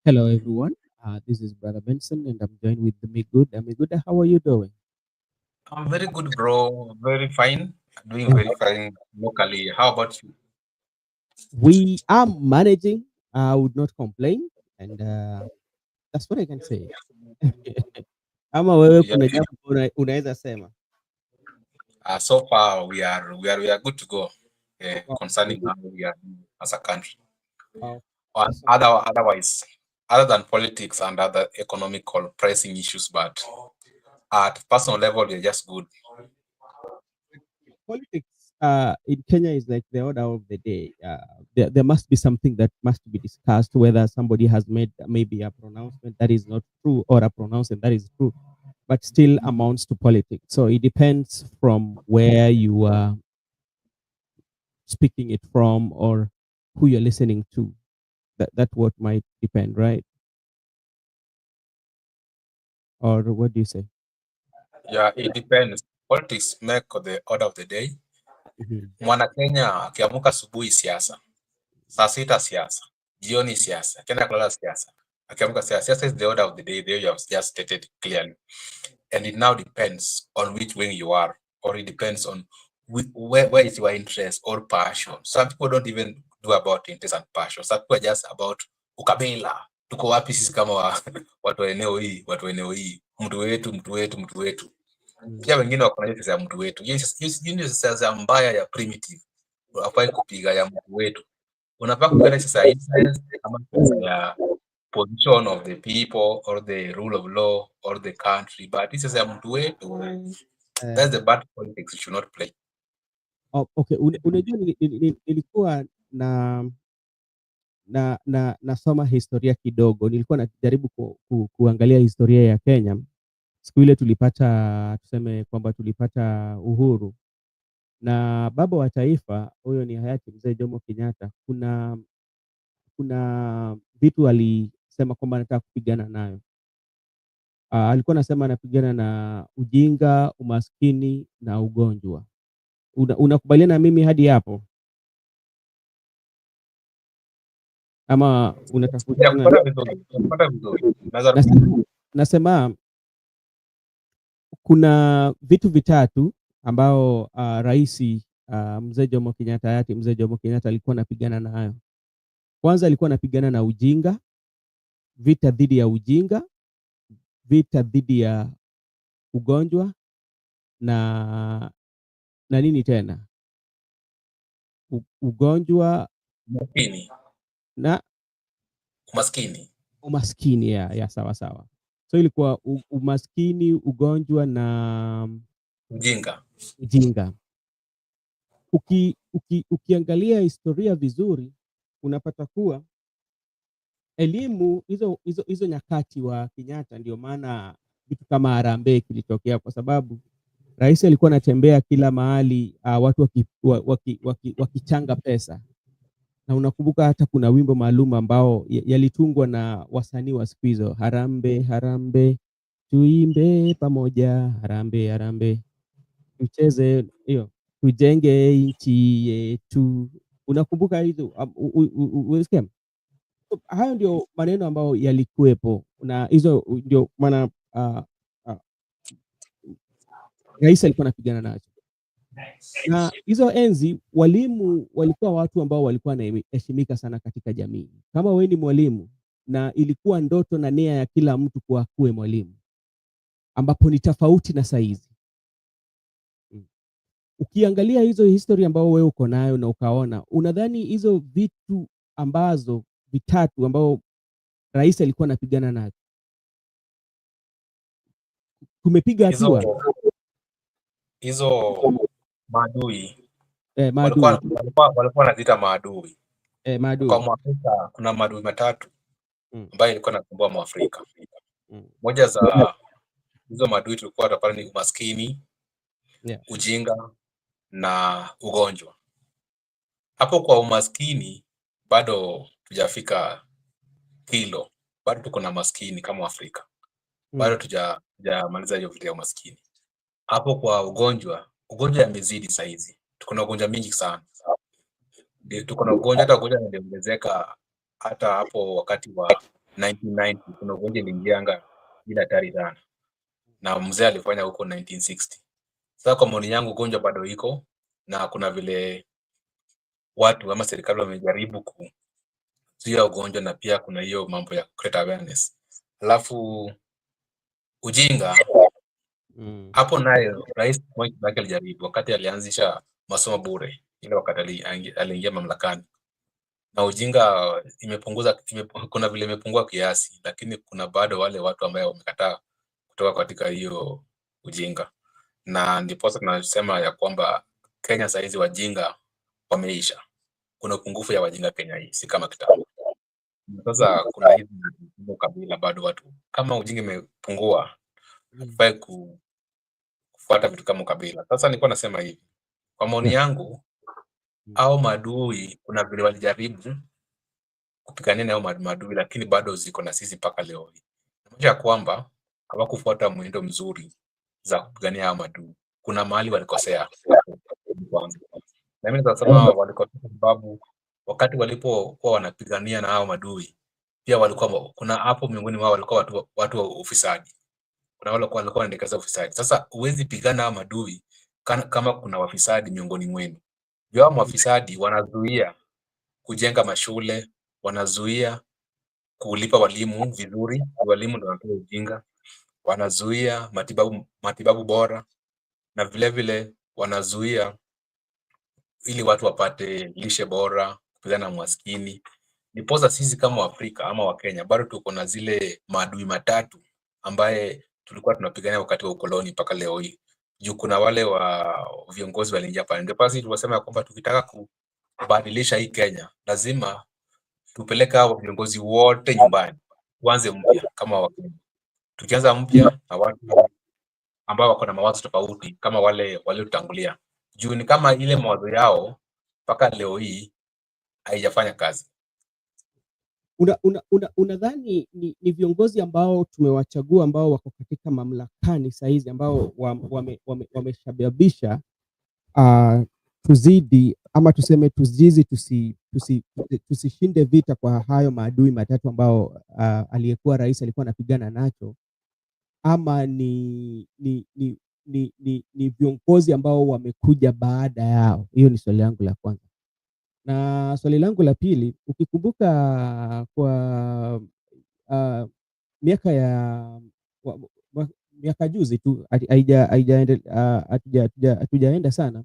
Hello, everyone. This is Brother Benson, and I'm joined with the Good. Good, how are you doing? I'm very good, bro. Very fine. Doing very fine locally. How about you? We are managing. I would not complain, and that's what I can say. Ama wewe Yeah. kuna jambo unaweza sema? So far, we are good to go. Oh, Concerning how we are as a country. oh, awesome. Otherwise, other than politics and other economical pricing issues, but at personal level, we're just good. Politics in Kenya is like the order of the day. There must be something that must be discussed, whether somebody has made maybe a pronouncement that is not true or a pronouncement that is true, but still amounts to politics. So it depends from where you are speaking it from or who you're listening to. That what might depend, right? Or what do you say? Yeah, it depends. Politics make the order of the day. Mhm. Mwana Kenya akiamuka asubuhi siasa, saa sita siasa, jioni siasa, akienda kulala siasa, akiamka siasa. Siasa is the order of the day. There you have just stated clearly, and it now depends on which wing you are, or it depends on where is your interest or passion. Some people don't even do about interest and passion. Some people are just about ukabila. Tuko wapi sisi kama watu wa eneo hii, mtu wetu, mtu wetu, mtu wetu. Pia wengine wako na siasa ya mtu wetu. Hiyo ni siasa mbaya ya primitive. Unafai kupiga ya mtu wetu. Unafaa kupiga siasa ya interest ama siasa ya position of the people or the rule of law or the country, but this is a mtu wetu. That's the bad politics you should not play. Okay, unajua nilikuwa nasoma historia kidogo. Nilikuwa najaribu kuangalia historia ya Kenya siku ile tulipata, tuseme kwamba tulipata uhuru, na baba wa taifa huyo ni hayati mzee Jomo Kenyatta. Kuna vitu alisema kwamba anataka kupigana nayo. Alikuwa anasema anapigana na ujinga, umaskini na ugonjwa. Unakubaliana na mimi hadi hapo ama unatafuta? Kupata vizuri. Nasema kuna vitu vitatu ambao rais mzee Jomo Kenyatta, hayati mzee Jomo Kenyatta alikuwa anapigana nayo. Kwanza alikuwa anapigana na ujinga, vita dhidi ya ujinga, vita dhidi ya ugonjwa na nini tena, ugonjwa na umaskini. Ya sawa sawa. So ilikuwa umaskini, ugonjwa na ujinga. Ukiangalia historia vizuri unapata kuwa elimu hizo nyakati wa Kenyatta, ndio maana vitu kama harambee kilitokea, kwa sababu rais alikuwa anatembea kila mahali, watu wakichanga pesa, na unakumbuka hata kuna wimbo maalum ambao yalitungwa na wasanii wa siku hizo, harambe harambe tuimbe pamoja, harambe harambe tucheze, hiyo tujenge nchi yetu. Unakumbuka hizo? Unasikia? Hayo ndio maneno ambayo yalikuwepo, na hizo ndio maana rais alikuwa anapigana nacho. Na hizo enzi walimu walikuwa watu ambao walikuwa wanaheshimika sana katika jamii. Kama wewe ni mwalimu, na ilikuwa ndoto na nia ya kila mtu kuwa kuwe mwalimu, ambapo ni tofauti na saizi. Ukiangalia hizo history ambao wewe uko nayo na ukaona, unadhani hizo vitu ambazo vitatu ambao rais alikuwa anapigana nazo tumepiga hatua? Hizo maadui Maadui. walikuwa wanaziita maadui. Maadui. Kwa Mwafrika kuna maadui matatu ambayo ilikuwa nakumbua Mwafrika. Moja za hizo maadui tulikuwa hapa ni umaskini, ujinga na ugonjwa. Hapo kwa umaskini bado tujafika hilo, bado tuko na maskini kama Afrika, bado tujamaliza hiyo vita ya umaskini. Hapo kwa ugonjwa yamezidi saizi, tuko na ugonjwa mingi sana. Tuko na ugonjwa, hata ugonjwa unaongezeka hata hapo wakati wa 1990 kuna ugonjwa iliingianga bila hatari sana, na mzee alifanya huko 1960. Sasa kwa maoni yangu ugonjwa bado iko na kuna vile watu ama serikali wamejaribu kuzuia ugonjwa, na pia kuna hiyo mambo ya create awareness. Alafu ujinga hapo nayo Rais Mwai Kibaki alijaribu wakati alianzisha masomo bure ile wakati aliingia mamlakani, na ujinga kuna vile imepungua kiasi, lakini kuna bado wale watu ambao wamekataa kutoka katika hiyo ujinga, na ndiposa tunasema ya kwamba Kenya saizi wajinga wameisha. Kuna upungufu ya wajinga Kenya hii, si kama kitambo. Sasa kuna hizi kabila bado watu kama ujinga imepungua, hatufai kufuata vitu kama kabila. Sasa nilikuwa nasema hivi, kwa maoni yangu au maadui kuna vile walijaribu kupigania na hao maadui, lakini bado ziko na sisi mpaka leo hii. Inaonyesha kwamba hawakufuata mwendo mzuri za kupigania hao maadui. Kuna mahali walikosea kwanza, na mimi nasema walikosea kwa sababu wakati walipokuwa wanapigania na hao maadui pia walikuwa kuna hapo miongoni mwao walikuwa watu wa ufisadi. Kuna wale walikuwa wanaendekeza ufisadi. Sasa huwezi pigana na maadui kama kuna wafisadi miongoni mwenu. Hao mafisadi wanazuia kujenga mashule, wanazuia kulipa walimu vizuri, walimu ndio wanatoa ujinga, wanazuia matibabu bora, na vile vile wanazuia ili watu wapate lishe bora, kupigana na umaskini. Ndiposa sisi kama Waafrika ama Wakenya bado tuko na zile maadui matatu ambaye tulikuwa tunapigania wakati wa ukoloni mpaka leo hii. Juu kuna wale wa viongozi waliingia pale, ndio basi tuwasema kwamba tukitaka kubadilisha hii Kenya lazima tupeleka hao viongozi wote nyumbani, tuanze mpya kama Wakenya. Tukianza mpya na watu ambao wako na mawazo tofauti kama wale waliotangulia, juu ni kama ile mawazo yao mpaka leo hii haijafanya kazi. Unadhani ni viongozi ambao tumewachagua ambao wako katika mamlakani saizi ambao wameshababisha tuzidi ama tuseme tusishinde vita kwa hayo maadui matatu ambao aliyekuwa rais alikuwa anapigana nacho, ama ni viongozi ambao wamekuja baada yao? Hiyo ni swali langu la kwanza. Na swali langu la pili, ukikumbuka kwa miaka juzi tu, hatujaenda sana,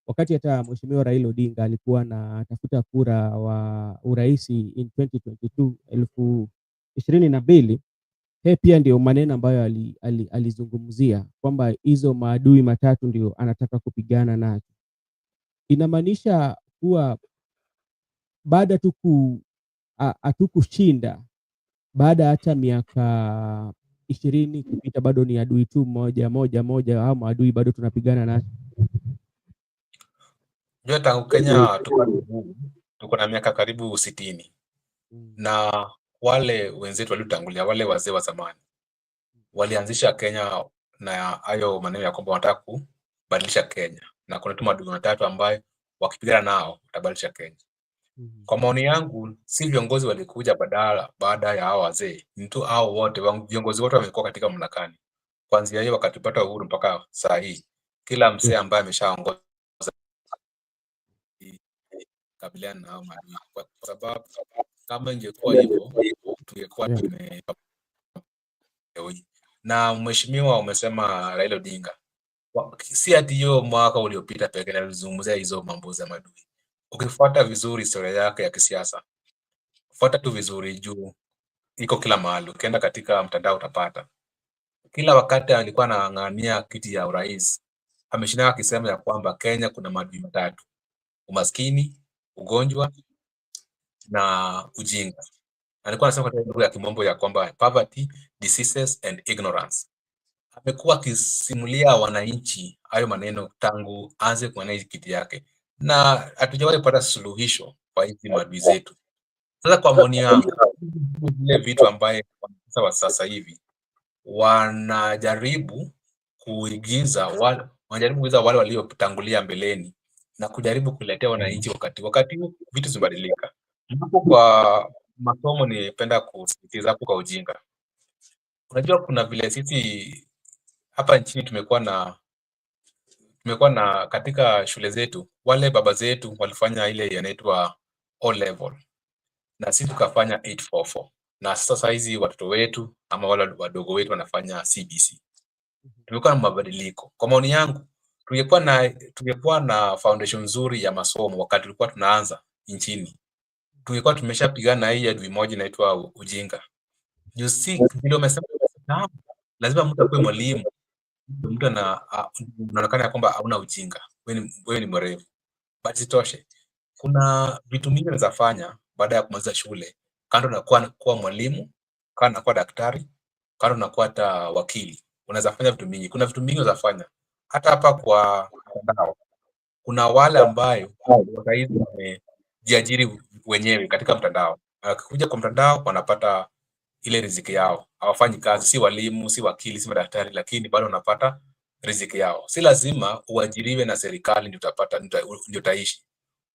wakati hata Mheshimiwa Raila Odinga alikuwa anatafuta kura wa uraisi in 2022 2022, pia ndio maneno ambayo alizungumzia kwamba hizo maadui matatu ndio anataka kupigana nazo. Inamaanisha kuwa baada hatukushinda, baada hata miaka 20 kupita, bado ni adui tu moja au maadui bado tunapigana nacho? Ndio, tangu Kenya tuko na miaka karibu 60 na wale wenzetu waliotangulia, wale wazee wa zamani walianzisha Kenya na hayo maneno ya kwamba wanataka kubadilisha Kenya, na kuna tu maadui matatu ambayo wakipigana nao watabadilisha Kenya. Kwa maoni yangu, si viongozi walikuja baada ya hao wazee, ni tu hao wote viongozi wote wamekuwa katika mamlakani kuanzia hiyo wakatupata uhuru mpaka saa hii. Kila mzee ambaye ameshaongoza kabiliana na hao maadui, kwa sababu kama ingekuwa hivyo tungekuwa na mheshimiwa umesema Raila Odinga, si ati hiyo mwaka uliopita pekee alizungumzia hizo mambo za maadui. Ukifuata vizuri historia yake ya kisiasa, fuata tu vizuri juu iko kila mahali. Ukienda katika mtandao utapata. Kila wakati alikuwa anang'ang'ania kiti ya urais, ameshinda akisema ya kwamba Kenya kuna maadui matatu: umaskini, ugonjwa na ujinga. Alikuwa anasema katika lugha ya kimombo ya kwamba poverty, diseases and ignorance. Amekuwa akisimulia wananchi hayo maneno tangu aanze kuwania kiti yake, na hatujawahi kupata suluhisho kwa hizi maadui zetu. Sasa kwa maoni yangu, vile vitu ambaye wa sasa hivi wanajaribu kuigiza wale waliotangulia mbeleni na kujaribu kuletea wananchi wakati vitu zimebadilika. Kwa masomo nipenda kusisitiza hapo kwa ujinga. Unajua kuna vile sisi hapa nchini tumekuwa na katika shule zetu, wale baba zetu walifanya ile inaitwa O level na sisi tukafanya 844, na sasa hizi watoto wetu ama wale wadogo wetu wanafanya CBC. Tumekuwa na mabadiliko. Kwa maoni yangu, tungekuwa na foundation nzuri ya masomo wakati tulikuwa tunaanza nchini, tungekuwa tumeshapigana hii adui moja inaitwa ujinga. You see, vile umesema, lazima mtu akuwe mwalimu, mtu unaonekana kwamba hauna ujinga, wewe ni mwerevu. But isitoshe, kuna vitu mingi unaweza fanya baada ya kumaliza shule, kando na kuwa mwalimu, kando na kuwa daktari, kando na kuwa hata wakili. Unaweza fanya vitu mingi. Kuna vitu mingi unaweza fanya. Hata hapa kwa mtandao, kuna wale ambayo saizi wamejiajiri wenyewe katika mtandao. Wakikuja kwa mtandao wanapata ile riziki yao. Hawafanyi kazi, si walimu, si wakili, si madaktari, lakini bado wanapata riziki yao. Si lazima uajiriwe na serikali ndio utapata, ndio utaishi.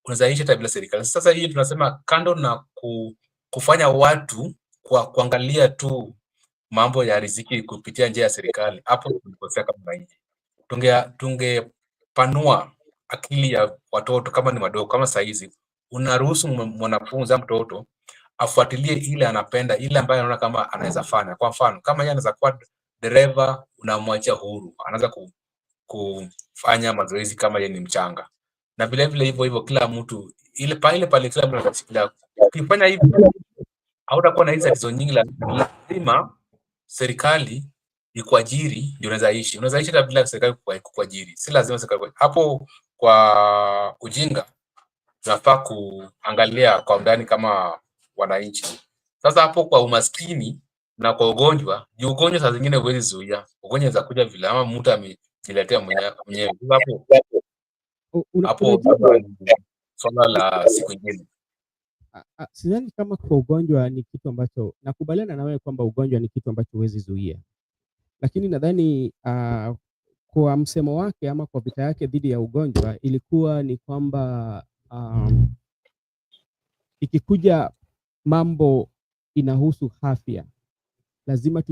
Unaweza ishi hata bila serikali. Sasa hii tunasema kando na kufanya watu kuangalia tu mambo ya riziki kupitia njia ya serikali, hapo tunakosea kama nchi. Tungepanua akili ya watoto kama ni wadogo, kama saizi unaruhusu mwanafunzi au mtoto afuatilie ile anapenda, ile ambayo anaona kama anaweza fanya. Kwa mfano, kama yeye anaweza kuwa dereva, unamwachia huru, anaweza kufanya mazoezi kama yeye ni mchanga. Na vile vile hivyo kila mtu ile pale kila mtu anashikilia. Ukifanya hivyo hautakuwa na hizo tatizo nyingi. Lazima serikali ikuajiri ndio unaweza ishi. Unaweza ishi hata bila serikali kukuajiri. Si lazima serikali. Hapo kwa ujinga tunafaa kuangalia kwa undani kama wananchi. Sasa hapo kwa umaskini na kwa ugonjwa, ugonjwa saa zingine huwezi zuia. Ugonjwa unaweza kuja vile ama mtu amejiletea mwenyewe. Hapo swala la siku nyingine. Sidhani kama kwa ugonjwa ni kitu ambacho, nakubaliana na wewe kwamba ugonjwa ni kitu ambacho huwezi zuia, lakini nadhani kwa msemo wake ama kwa vita yake dhidi ya ugonjwa ilikuwa ni kwamba ikikuja mambo inahusu afya, lazima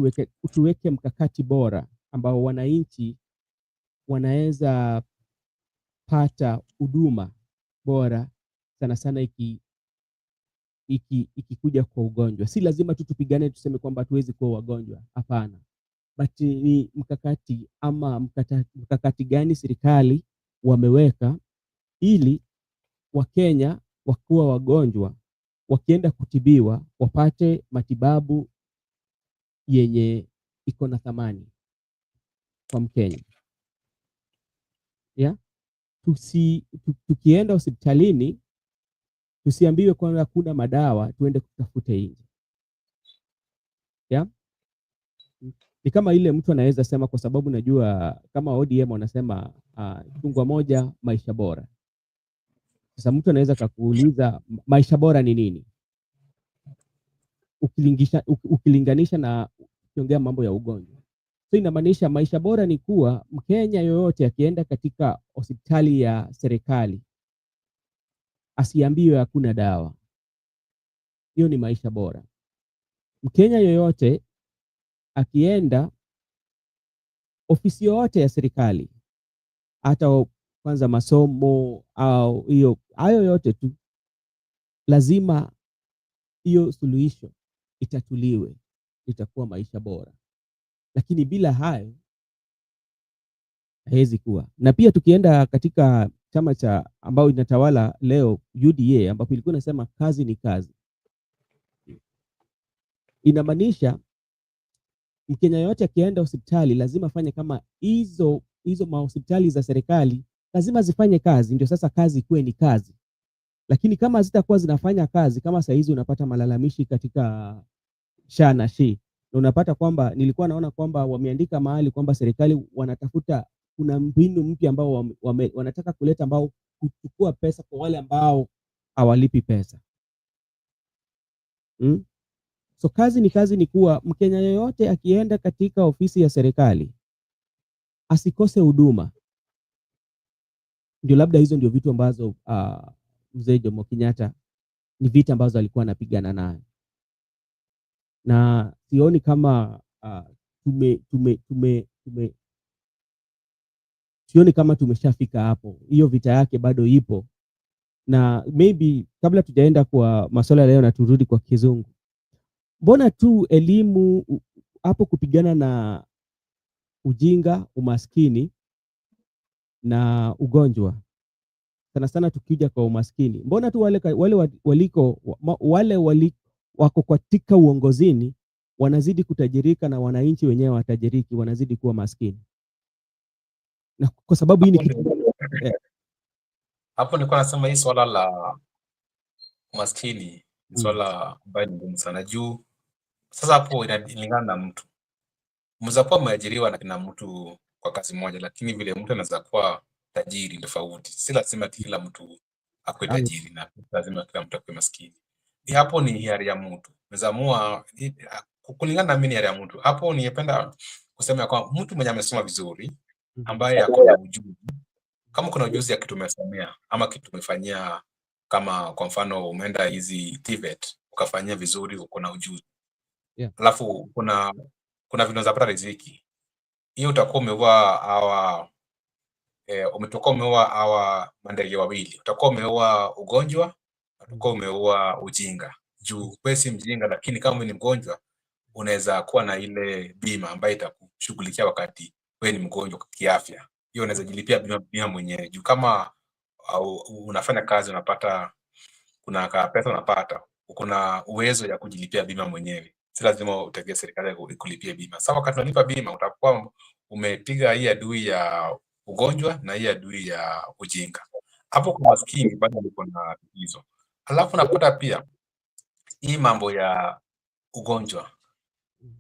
tuweke mkakati bora ambao wananchi wanaweza pata huduma bora sana sana ikikuja kwa ugonjwa. Si lazima tu tupigane tuseme kwamba hatuwezi kuwa wagonjwa, hapana. But ni mkakati ama mkakati gani serikali wameweka ili Wakenya wakiwa wagonjwa wakienda kutibiwa wapate matibabu yenye iko na thamani kwa Mkenya. Yeah? Tukienda hospitalini tusiambiwe kwamba hakuna madawa tuende kutafuta nje. Yeah? Ni kama ile mtu anaweza sema, kwa sababu najua kama ODM wanasema chungwa moja maisha bora. Sasa mtu anaweza kukuuliza maisha bora ni nini? Ukilinganisha na ukiongea mambo ya ugonjwa. So inamaanisha maisha bora ni kuwa Mkenya yoyote akienda katika hospitali ya serikali asiambiwe hakuna dawa. Hiyo ni maisha bora. Mkenya yoyote akienda ofisi yoyote ya serikali, hata kwanza masomo au hayo yote tu, lazima hiyo suluhisho itatuliwe, itakuwa maisha bora. Lakini bila hayo haiwezi kuwa. Na pia tukienda katika chama cha ambao inatawala leo, UDA, ambapo ilikuwa inasema kazi ni kazi, inamaanisha Mkenya yote akienda hospitali lazima afanye kama hizo mahospitali za serikali lazima zifanye kazi, ndio sasa kazi ikuwe ni kazi. Lakini kama zitakuwa zinafanya kazi, kama saa hizi unapata malalamishi katika SHA na SHI, na unapata kwamba nilikuwa naona kwamba wameandika mahali kwamba serikali wanatafuta, kuna mbinu mpya ambao wanataka kuleta, ambao kuchukua pesa kwa wale ambao hawalipi pesa. So kazi ni kuwa Mkenya yoyote akienda katika ofisi ya serikali asikose huduma. Ndio labda hizo ndio vitu ambazo mzee Jomo Kenyatta ni vita ambazo alikuwa anapigana nayo. na sioni kama sioni kama tumeshafika hapo. Hiyo vita yake bado ipo, na maybe kabla tujaenda kwa masuala ya leo na turudi kwa kizungu, mbona tu elimu hapo kupigana na ujinga, umaskini na ugonjwa, sana sana tukija kwa umaskini, mbona tu wale wako katika uongozini wanazidi kutajirika na wananchi wenyewe watajiriki wanazidi kuwa maskini? Na kwa sababu hii ni hapo nilikuwa nasema hii swala la umaskini ni swala ambayo ni ngumu sana juu. Sasa hapo inalingana na mtu. Mnaweza kuwa mmeajiriwa na kina mtu kwa kazi moja, lakini vile mtu anaweza kuwa tajiri tofauti. Si lazima kila mtu akuwe tajiri na lazima kila mtu akuwe maskini. Hapo ni hiari ya mtu. Unaweza amua kulingana na mimi, ni hiari ya mtu. Hapo ningependa kusema kwa mtu mwenye amesoma vizuri, ambaye ako na ujuzi. Kama kuna ujuzi ya kitu umesomea ama kitu umefanyia, kama kwa mfano umeenda hizi TVET ukafanyia vizuri, uko na ujuzi. Alafu kuna vitu unapata riziki. Hiyo utakuwa umeoa hawa mandege wawili. Utakuwa umeoa ugonjwa, utakuwa umeoa ujinga. Juu wewe si mjinga, lakini kama wewe ni mgonjwa unaweza kuwa na ile bima ambayo itakushughulikia wakati wewe ni mgonjwa kiafya. Hiyo unaweza jilipia bima mwenyewe. Juu kama unafanya kazi unapata kuna pesa unapata, uko na uwezo ya kujilipia bima mwenyewe. Si lazima utegee serikali ikulipie bima. Sasa wakati unalipa bima utakuwa umepiga hii adui ya ugonjwa na hii adui ya ujinga. Hapo kwa maskini bado uko na hizo. Alafu unapata pia hii mambo ya ugonjwa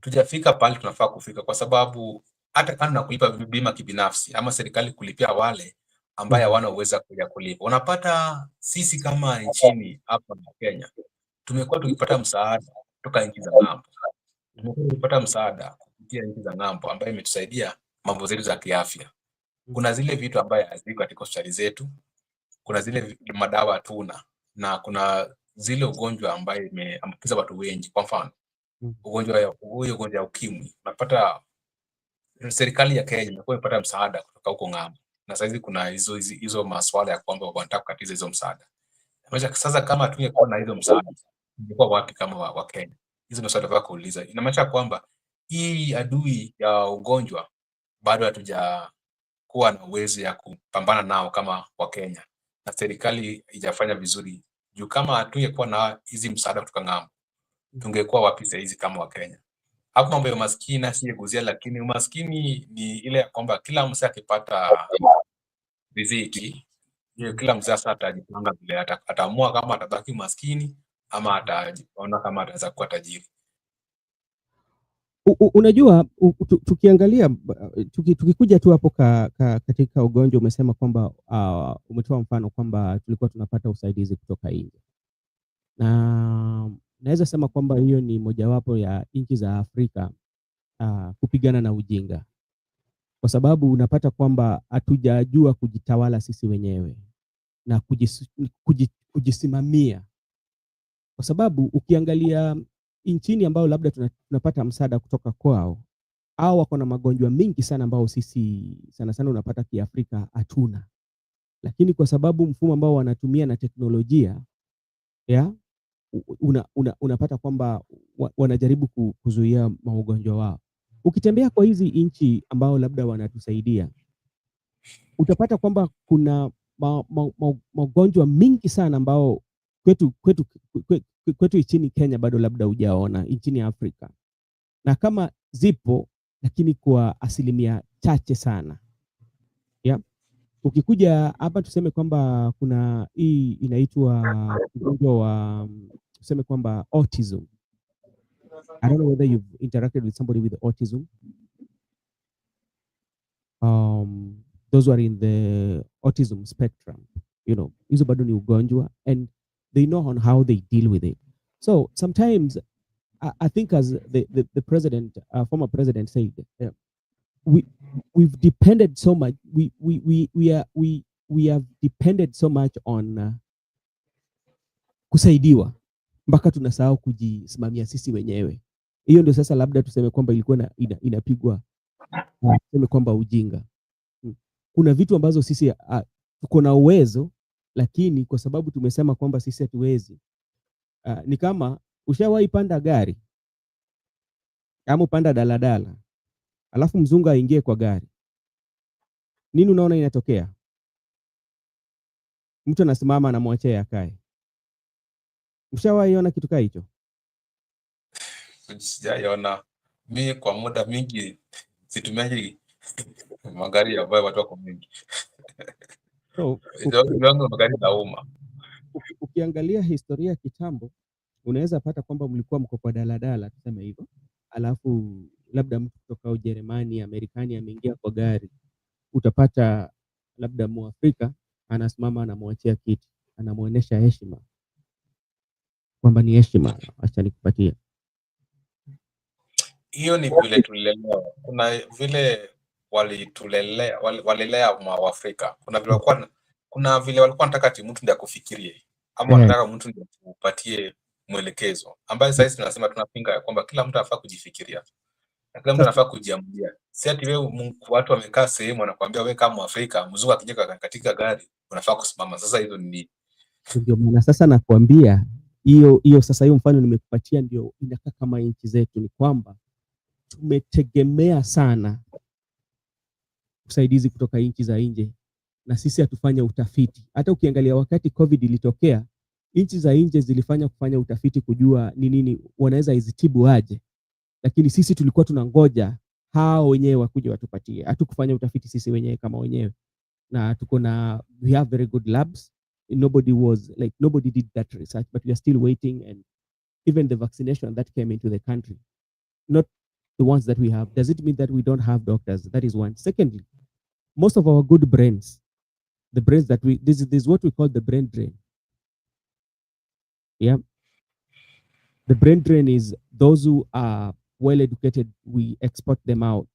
tujafika pale tunafaa kufika, kwa sababu hata kama kulipa bima kibinafsi ama serikali kulipia wale ambaye hawana uwezo ya kulipa, unapata sisi kama nchini hapa Kenya tumekuwa tukipata msaada kutoka nchi za ng'ambo. Tumekuwa tukipata msaada kupitia nchi za ng'ambo ambayo imetusaidia mambo zetu za kiafya. Kuna zile vitu ambaye haziko katika hospitali zetu, kuna zile madawa hatuna, na kuna zile ugonjwa ambaye imeambukiza watu wengi. Kwa mfano ugonjwa ya ukimwi, unapata serikali ya Kenya imekuwa imepata msaada kutoka huko ng'ambo, na sasa kuna hizo maswala ya kwamba wanataka kukatiza hizo msaada. Sasa kama tungekuwa na hizo msaada ingekuwa wapi kama wa Kenya? Hizo ndio swali tunataka kuuliza. Inamaanisha kwamba hii adui ya ugonjwa bado hatujakuwa na uwezo ya kupambana nao kama wa Kenya, na serikali haijafanya vizuri. Juu kama tungekuwa na hizi msaada kutoka ng'ambo tungekuwa wapi sasa hizi kama wa Kenya? Hapo mambo ya umaskini asiyeguzia, lakini umaskini ni ile ya kwamba kila msee akipata riziki hiyo, kila msee sasa atajipanga vile ataamua kama atabaki maskini ama ataona kama ataweza kuwa tajiri. Unajua, tukiangalia tukikuja tu hapo katika ugonjwa, umesema kwamba umetoa mfano kwamba tulikuwa tunapata usaidizi kutoka nje, na naweza sema kwamba hiyo ni mojawapo ya nchi za Afrika kupigana na ujinga, kwa sababu unapata kwamba hatujajua kujitawala sisi wenyewe na kujisimamia, kwa sababu ukiangalia nchini ambao labda tunapata msaada kutoka kwao, au wako na magonjwa mengi sana ambao sisi sana sana unapata kiafrika hatuna, lakini kwa sababu mfumo ambao wanatumia na teknolojia unapata kwamba wanajaribu kuzuia magonjwa wao. Ukitembea kwa hizi nchi ambao labda wanatusaidia, utapata kwamba kuna magonjwa mingi sana ambao kwetu nchini Kenya bado labda hujaona nchini Afrika, na kama zipo lakini kwa asilimia chache sana. Ukikuja hapa tuseme kwamba kuna hii inaitwa ugonjwa wa tuseme kwamba autism. I don't know whether you've interacted with somebody with autism. Those who are in the autism spectrum, hizo bado ni ugonjwa, and they know on how they deal with it. So sometimes I think, as the president, former president said, we've depended so much. We have depended so much on kusaidiwa mpaka tunasahau kujisimamia sisi wenyewe. Hiyo ndio sasa labda tuseme kwamba ilikuwa inapigwa tuseme kwamba ujinga. Kuna vitu ambazo sisi tuko na uwezo, lakini kwa sababu tumesema kwamba sisi hatuwezi. Ni kama ushawahi panda gari ama upanda daladala, alafu mzungu aingie kwa gari, nini unaona inatokea? Mtu anasimama anamwachia akae. Ushawahi ona kitu kaa hicho? Sijaiona. Mi kwa muda mingi situmiaji magari ambayo watu wako mingi. So, magari za umma. Ukiangalia historia ya kitambo, unaweza pata kwamba mlikuwa mko kwa daladala, tuseme hivyo, alafu labda mtu kutoka Ujerumani, Amerikani ameingia kwa gari, utapata labda Mwafrika anasimama anamwachia kiti, anamuonesha heshima kwamba ni heshima, acha nikupatie. Hiyo ni vile tulilelewa. Kuna vile walilea Waafrika. Kuna vile walikuwa wanataka ati mtu ndiye akufikirie ama wanataka mtu ndiye akupatie mwelekezo, ambayo sasa tunasema tunapinga ya kwamba kila mtu anafaa kujifikiria na kila mtu anafaa kujiamulia. Si ati wewe watu wamekaa sehemu wanakuambia wewe kama Afrika, mzungu akija katika gari unafaa kusimama. Sasa hizo ni ndio maana sasa nakwambia hiyo sasa, hiyo mfano nimekupatia ndio inakaa kama nchi zetu, ni kwamba tumetegemea sana usaidizi kutoka nchi za nje na sisi hatufanya utafiti. Hata ukiangalia wakati COVID ilitokea, nchi za nje zilifanya utafiti kujua ni nini wanaweza izitibu aje, lakini sisi tulikuwa tunangoja hao wenyewe wakuja watupatie. Hatukufanya utafiti sisi wenyewe kama wenyewe, na tuko na we have very good labs. Nobody did that research, but we are still waiting. And even the vaccination that came into the country, not the ones that we have. Does it mean that we don't have doctors? That is one. Secondly, most of our good brains, the brains that this is what we call the brain drain. Yeah. The brain drain is those who are well educated, we export them out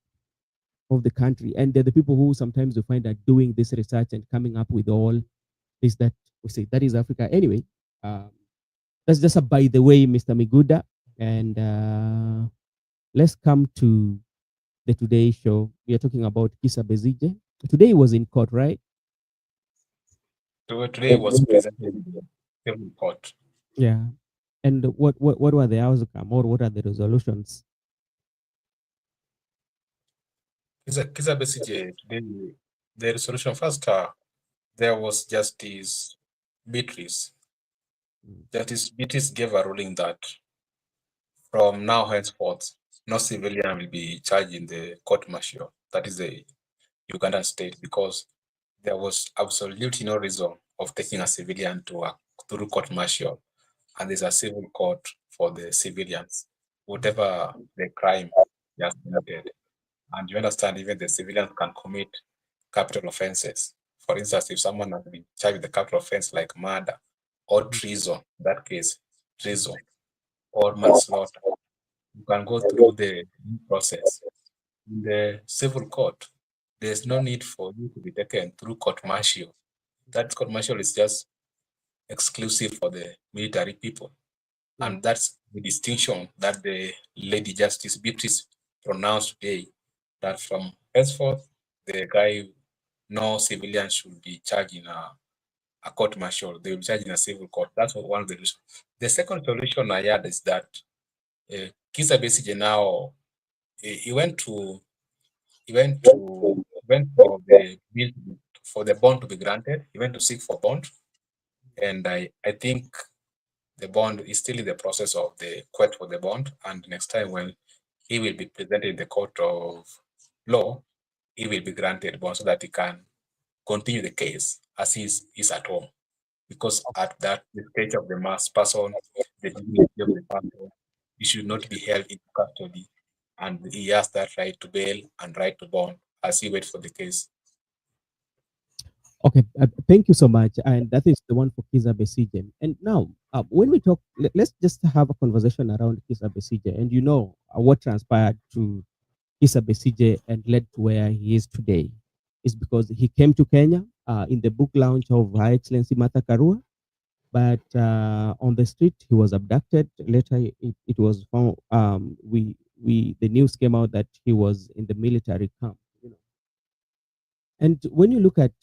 of the country. And they're the people who sometimes you find are doing this research and coming up with all this that we say that is Africa. Anyway, that's just a by the way, Mr. Miguda. And let's come to the Today Show. We are talking about Kizza Besige. Today he was in court, right? Today was presented in court. Yeah. And what were the outcome, or what are the resolutions? Kizza Besige, the resolution first, there was Justice Beatrice. Justice Beatrice gave a ruling that from now henceforth, no civilian will be charged in the court martial. That is the Ugandan state, because there was absolutely no reason of taking a civilian through court martial, and there's a civil court for the civilians, whatever the crime they have committed. And you understand, even the civilians can commit capital offenses. For instance, if someone has been charged with a capital offense like murder or treason, in that case, treason or manslaughter, you can go through the process. In the civil court, there's no need for you to be taken through court martial. That court martial is just exclusive for the military people. And that's the distinction that the Lady Justice Beatrice pronounced today, that from henceforth, the guy, no civilian should be charged in a court martial. They will be charged in a civil court. That's one of the reasons. The second solution I had is that Kizza Besige now, he went for the bill for the bond to be granted. He went to seek for bond, and I think the bond is still in the process of the quest for the bond. And next time when he will be presented in the court of law, he will be granted bond so that he can continue the case as he is at home. Because at that the stage of the mass person, the dignity of the person, he should not be held in custody, and he has that right to bail and right to bond as he waits for the case. Okay, thank you so much. And that is the one for Kizza Besige. And now, when we talk, let's just have a conversation around Kizza Besige. And you know what transpired to Kizza Besige and led to where he is today is because he came to Kenya in the book launch of Her Excellency Martha Karua. But on the street, he was abducted. Later, it was found. The news came out that he was in the military camp. And when you look at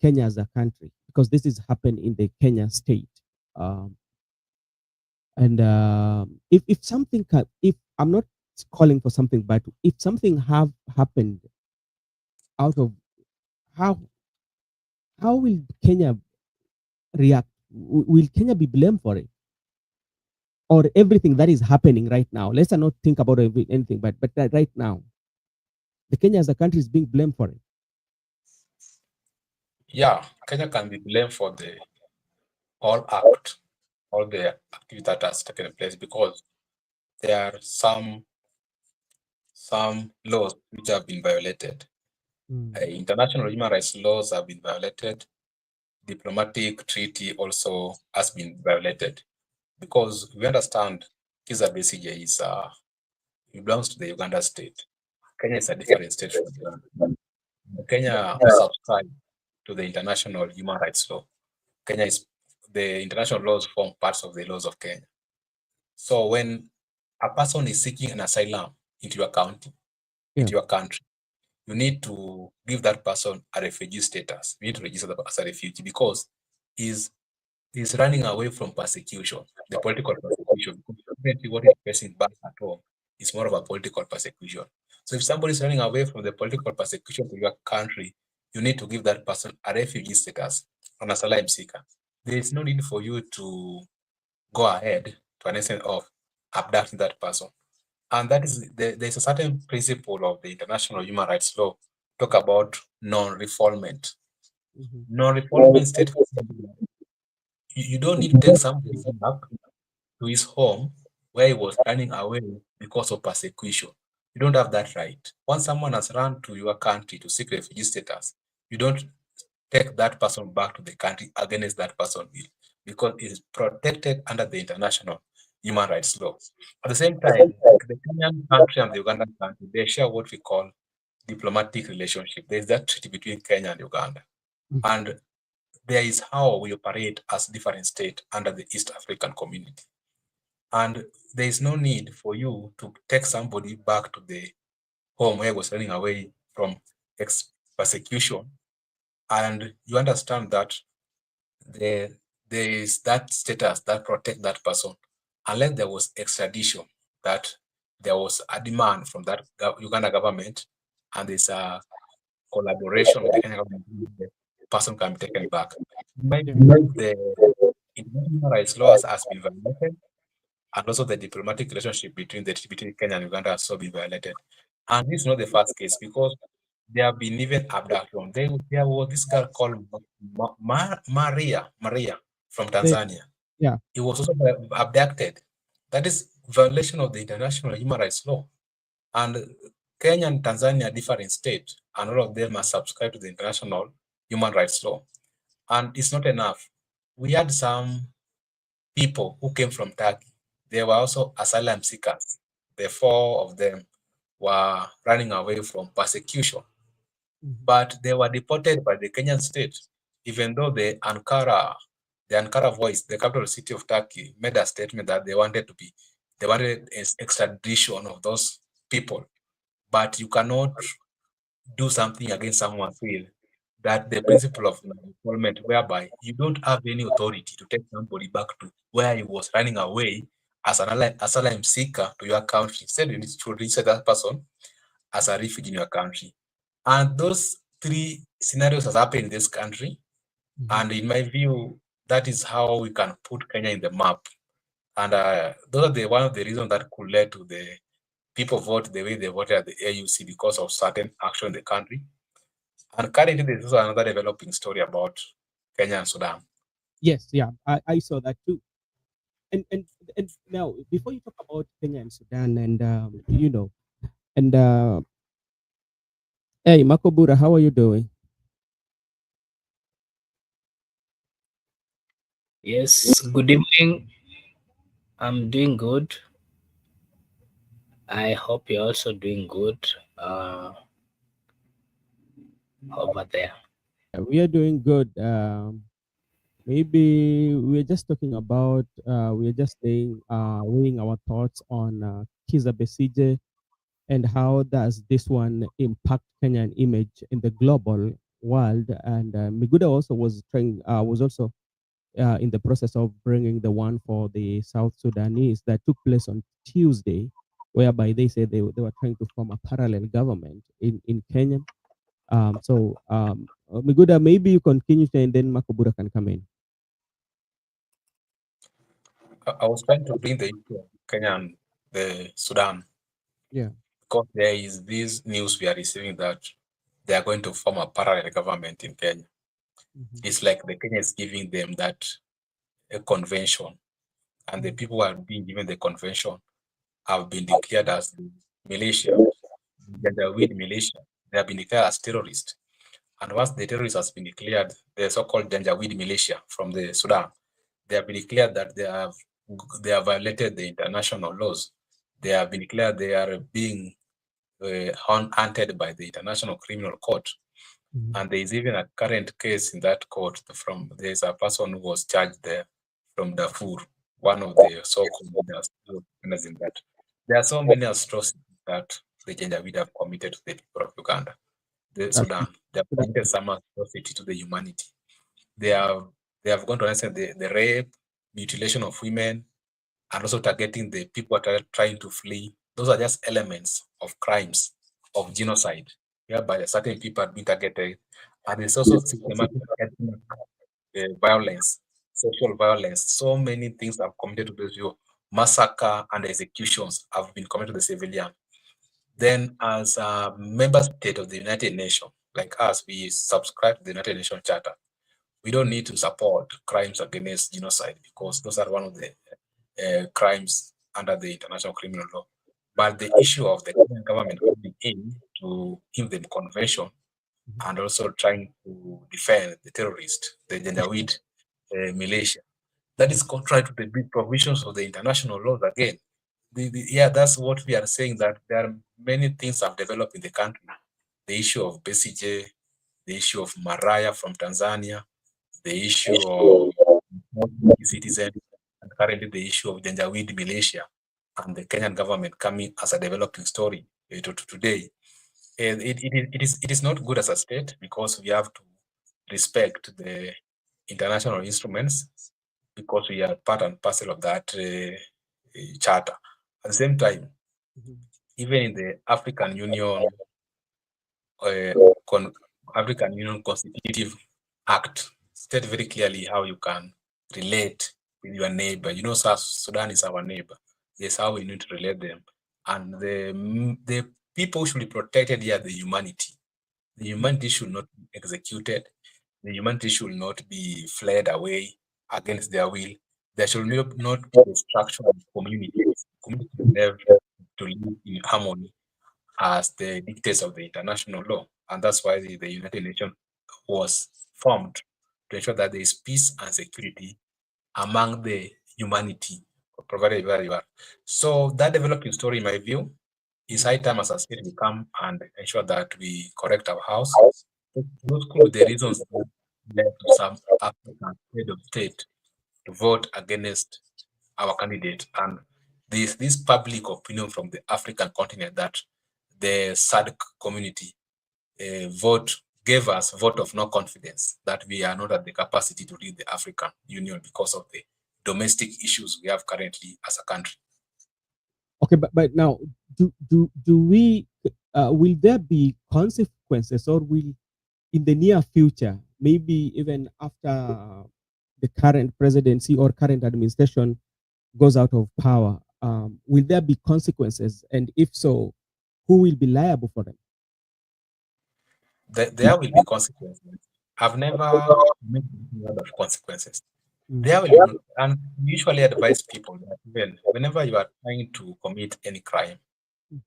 Kenya as a country, because this is happened in the Kenya state, um, and if something, if I'm not calling for something, but if something have happened out of how will Kenya react? Will Kenya be blamed for it, or everything that is happening right now? Let's not think about anything, but right now, the Kenya as a country is being blamed for it. Yeah, Kenya can be blamed for the all the activity that has taken place, because there are some laws which have been violated. International human rights laws have been violated. Diplomatic treaty also has been violated, because we understand Kizza Besige he belongs to the Uganda state. Kenya is a different state from Uganda. Kenya subscribes to the international human rights law. The international laws form parts of the laws of Kenya. So when a person is seeking an asylum into your county, into your country, you need to give that person a refugee status. You need to register them as a refugee, because he's running away from persecution, the political persecution. Currently, what he's facing back at home is more of a political persecution. So if somebody is running away from the political persecution to your country, you need to give that person a refugee status, an asylum seeker. There is no need for you to go ahead to an extent of abducting that person. And that is, there's a certain principle of the international human rights law talk about non-refoulement. Non-refoulement state, you don't need to take somebody back to his home where he was running away because of persecution. You don't have that right. Once someone has run to your country to seek refugee status, you don't take that person back to the country against that person's will, because it is protected under the international human rights law. At the same time, the Kenyan country and the Ugandan country, they share what we call diplomatic relationship. There's that treaty between Kenya and Uganda. And there is how we operate as different states under the East African community. And there is no need for you to take somebody back to the home where he was running away from persecution. And you understand that there is that status that protect that person, unless there was extradition, that there was a demand from that Uganda government, and there's a collaboration with the Kenya government, the person can be taken back. The international rights laws has been violated, and also the diplomatic relationship between Kenya and Uganda has also been violated. And this is not the first case, because there have been even abduction. There was this girl called Maria from Tanzania. Yeah. He was also abducted. That is violation of the international human rights law. And Kenya and Tanzania are different states, and all of them must subscribe to the international human rights law. And it's not enough. We had some people who came from Turkey. They were also asylum seekers. The four of them were running away from persecution, but they were deported by the Kenyan state, even though the Ankara voice, the capital city of Turkey, made a statement that they wanted extradition of those people. But you cannot do something against someone's will. That the principle of non-refoulement, whereby you don't have any authority to take somebody back to where he was running away as an asylum seeker to your country. Instead, you need to register that person as a refugee in your country. And those three scenarios has happened in this country. And in my view, that is how we can put Kenya in the map. And those are one of the reasons that could lead to the people vote the way they voted at the AUC, because of certain action in the country. And currently, there's also another developing story about Kenya and Sudan. Yes, yeah, I saw that too. And now, before you talk about Kenya and Sudan, and and hey, Makobura, how are you doing? Yes, good evening. I'm doing good. I hope you're also doing good over there. We are doing good. Maybe we're just talking about, we're just saying, weighing our thoughts on Kiza Besige and how does this one impact Kenyan image in the global world. And Miguda also was trying, was also in the process of bringing the one for the South Sudanese that took place on Tuesday, whereby they said they were trying to form a parallel government in Kenya. Miguda, maybe you continue and then Makobura can come in. I was trying to bring the issue of Kenya and the Sudan. Yeah. Because there is this news we are receiving that they are going to form a parallel government in Kenya. Mm-hmm. It's like the Kenya is giving them that a convention, and the people who are being given the convention have been declared as the militia, the weed militia. They have been declared as terrorists. And once the terrorists has been declared, the so-called Janjaweed militia from the Sudan, they have been declared that they have violated the international laws. They have been declared they are being hunted by the International Criminal Court. Mm-hmm. And there is even a current case in that court there is a person who was charged there from Darfur, one of the so-called leaders in that. There are so many atrocities that the Janjaweed have committed to the people of Uganda, the Sudan. They have committed some atrocity to the humanity. They have gone to answer the rape, mutilation of women, and also targeting the people that are trying to flee. Those are just elements of crimes of genocide, whereby certain people are being targeted. And there's also systematic ethnic violence, social violence. So many things have committed to those people. Massacre and executions have been committed to the civilian. Then, as a member state of the United Nations, like us, we subscribe to the United Nations Charter. We don't need to support crimes against genocide because those are one of the crimes under the international criminal law. But the issue of the Kenyan government coming in to give them convention and also trying to defend the terrorists, the Janjaweed militia, that is contrary to the big provisions of the international laws again. That's what we are saying, that there are many things have developed in the country. The issue of Besige, the issue of Maraya from Tanzania, the issue of citizens, and currently the issue of Janjaweed militia and the Kenyan government coming as a developing story to today. And it is not good as a state because we have to respect the international instruments because we are part and parcel of that charter. At the same time, even in the African Union Constitutive Act, state very clearly how you can relate with your neighbor. You know, South Sudan is our neighbor. That's how we need to relate them. And the people should be protected here, the humanity. The humanity should not be executed. The humanity should not be fled away against their will. There should not be destruction of communities. Communities have to live in harmony as the dictates of the international law. And that's why the United Nations was formed to ensure that there is peace and security among the humanity, provided where you are. So that developing story, in my view, is high time as a state we come and ensure that we correct our house. Those could be the reasons that led to some African head of state to vote against our candidate. And this public opinion from the African continent that the SADC community gave us vote of no confidence that we are not at the capacity to lead the African Union because of the domestic issues we have currently as a country. Okay, but now, do we will there be consequences, or will in the near future, maybe even after the current presidency or current administration goes out of power, will there be consequences? And if so, who will be liable for them? There will be consequences. I've never made a lot of consequences. There will be, and we usually advise people that whenever you are trying to commit any crime,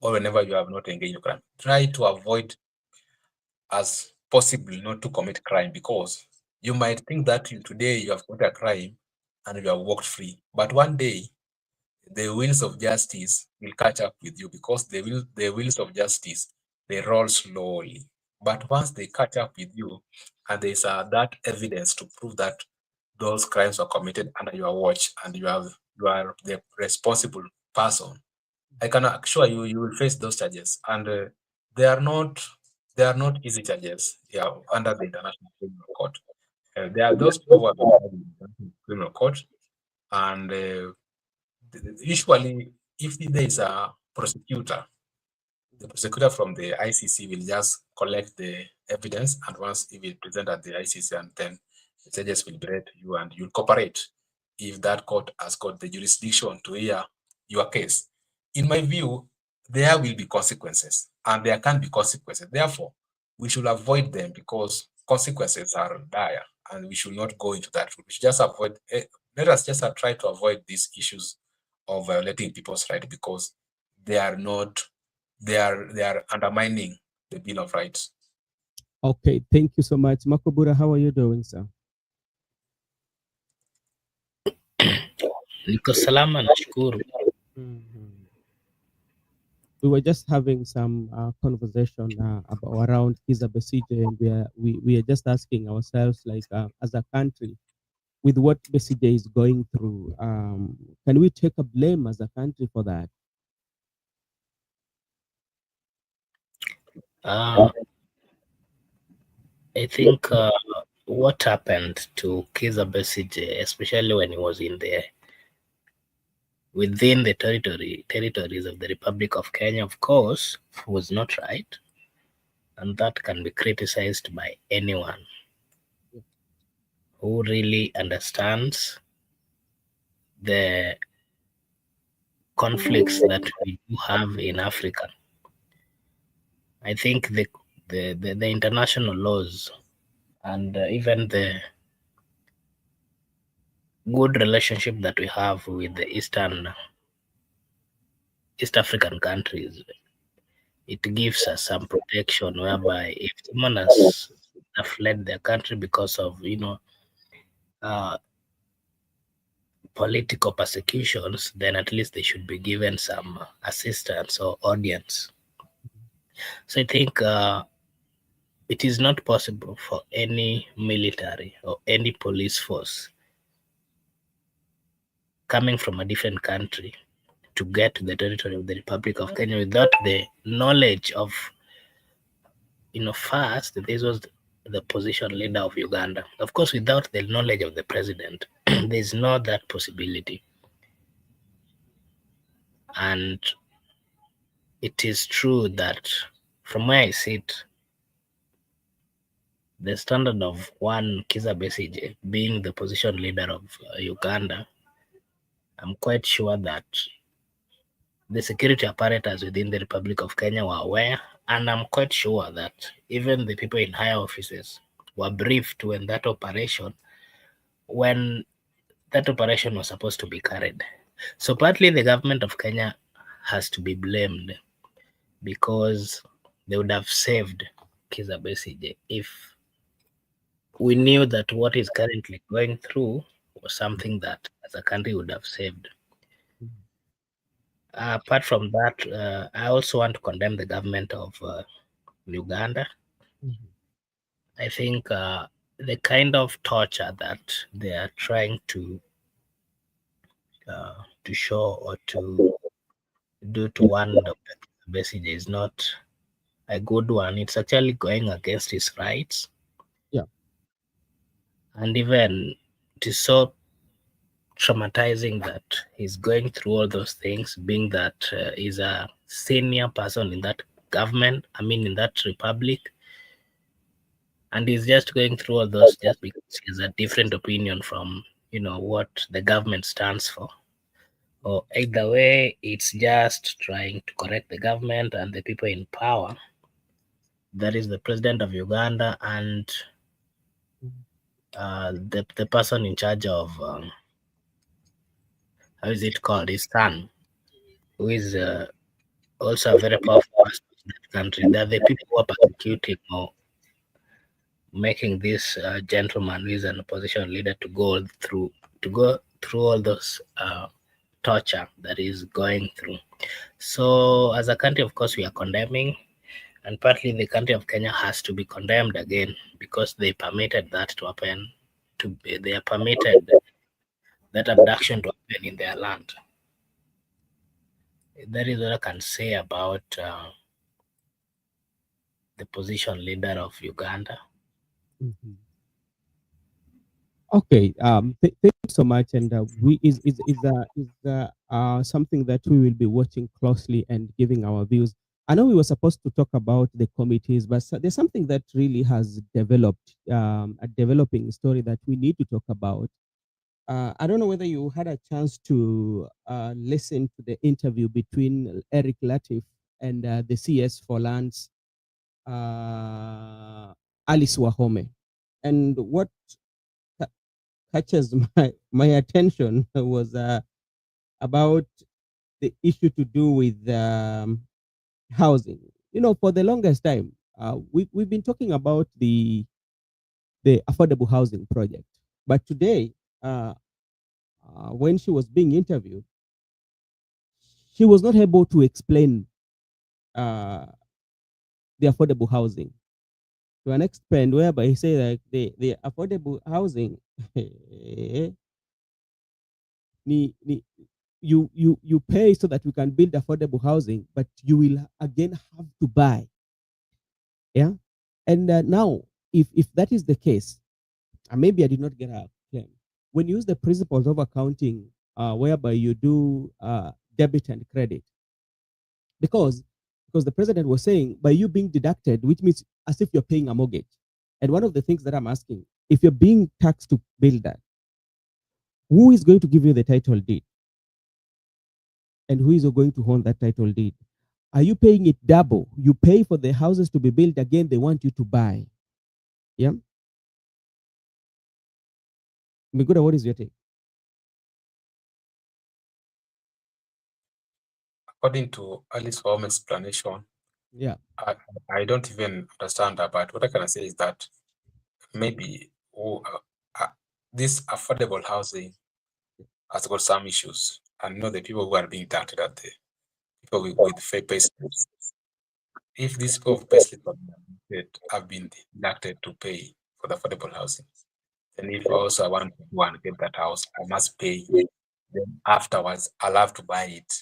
or whenever you have not engaged in crime, try to avoid as possible not to commit crime, because you might think that today you have committed a crime and you have walked free, but one day the wheels of justice will catch up with you, because the wheels of justice, they roll slowly. But once they catch up with you and there's that evidence to prove that those crimes were committed under your watch and you are the responsible person, I can assure you, you will face those charges, and they are not easy charges. Yeah, under the International Criminal Court, there are those people who have been tried in the International Criminal Court, and usually, if there is a prosecutor, the prosecutor from the ICC will just collect the evidence, and once it will present at the ICC, and then the judges will berate you and you'll cooperate if that court has got the jurisdiction to hear your case. In my view, there will be consequences, and there can be consequences. Therefore, we should avoid them because consequences are dire, and we should not go into that. We should just avoid. Let us just try to avoid these issues of violating people's rights because they are not. They are undermining the Bill of Rights. Okay, thank you so much. Makobura, how are you doing, sir? Niko salama, nashukuru. We were just having some conversation about around Kiza Besige, and we are just asking ourselves, like, as a country, with what Besige is going through, can we take a blame as a country for that? I think what happened to Kiza Besige, especially when he was within the territories of the Republic of Kenya, of course, was not right, and that can be criticized by anyone who really understands the conflicts that we do have in Africa. I think the international laws and even the good relationship that we have with the East African countries, it gives us some protection whereby if someone has fled their country because of political persecutions, then at least they should be given some assistance or audience. So I think it is not possible for any military or any police force coming from a different country to get to the territory of the Republic of Kenya without the knowledge of, first, this was the position leader of Uganda. Of course, without the knowledge of the president, there's not that possibility. And it is true that from where I sit, the standard of one Kiza Besige being the position leader of Uganda, I'm quite sure that the security apparatus within the Republic of Kenya were aware, and I'm quite sure that even the people in higher offices were briefed when that operation was supposed to be carried. So partly the government of Kenya has to be blamed because they would have saved Kiza Besige if we knew that what is currently going through was something that as a country would have saved. Apart from that, I also want to condemn the government of Uganda. I think the kind of torture that they are trying to show or to do to one Dr. Besige is not a good one. It's actually going against his rights. Yeah. And even it is so traumatizing that he's going through all those things, being that he's a senior person in that government, in that republic, and he's just going through all those just because he has a different opinion from what the government stands for. Or either way, it's just trying to correct the government and the people in power. That is the president of Uganda and the person in charge of how is it called? His son, who is also a very powerful person in that country. They're the people who are persecuting or making this gentleman who is an opposition leader to go through all those torture that is going through. So as a country, of course, we are condemning, and partly the country of Kenya has to be condemned again because they permitted that to happen they are permitted that abduction to happen in their land. That is what I can say about the position leader of Uganda. Mhm. Okay. Thank you so much. And we is something that we will be watching closely and giving our views. I know we were supposed to talk about the committees, but there's something that really has developed, a developing story that we need to talk about. I don't know whether you had a chance to listen to the interview between Eric Latif and the CS for Lands, Alice Wahome. And what catches my attention was about the issue to do with housing. You know, for the longest time, we've been talking about the affordable housing project, but today, when she was being interviewed, she was not able to explain uh, the affordable housing to an extent whereby he said like the affordable housing you pay so that you can build affordable housing, but you will again have to buy. Yeah. And now, if that is the case, maybe I did not get her claim. When you use the principles of accounting, whereby you do debit and credit, because the president was saying by you being deducted, which means as if you're paying a mortgage. And one of the things that I'm asking, if you're being taxed to build that, who is going to give you the title deed? And who is going to own that title deed? Are you paying it double? You pay for the houses to be built again, they want you to buy. Yeah. Miguda, what is your take? According to Alice Wahome's explanation, Yeah. I don't even understand that, but what I can say is that maybe this affordable housing has got some issues. And you know the people who are being targeted are the people with fake payslips. If these people with payslips have been deducted to pay for the affordable housing, then if also I want to go and get that house, I must pay. Then afterwards, I'll have to buy it.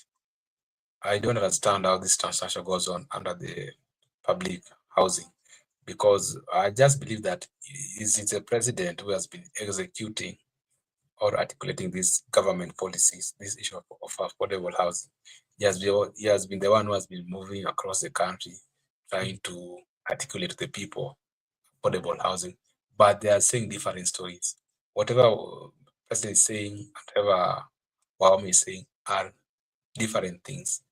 I don't understand how this transaction goes on under the public housing, because I just believe that it's a president who has been executing or articulating these government policies, this issue of affordable housing. He has been the one who has been moving across the country, trying to articulate to the people affordable housing, but they are saying different stories. Whatever president is saying, whatever Wahome is saying are different things,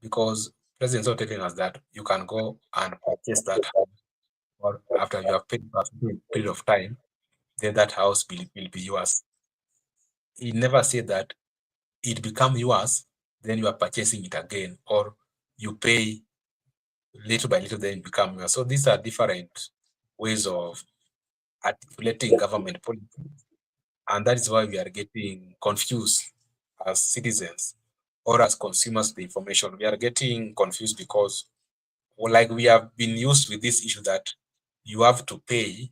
because presidents are telling us that you can go and purchase that house, or after you have paid for a period of time, then that house will be yours. He never said that it become yours, then you are purchasing it again, or you pay little by little, then it become yours. So these are different ways of articulating government policy, and that is why we are getting confused as citizens or as consumers of the information. We are getting confused because, well, like we have been used with this issue that you have to pay,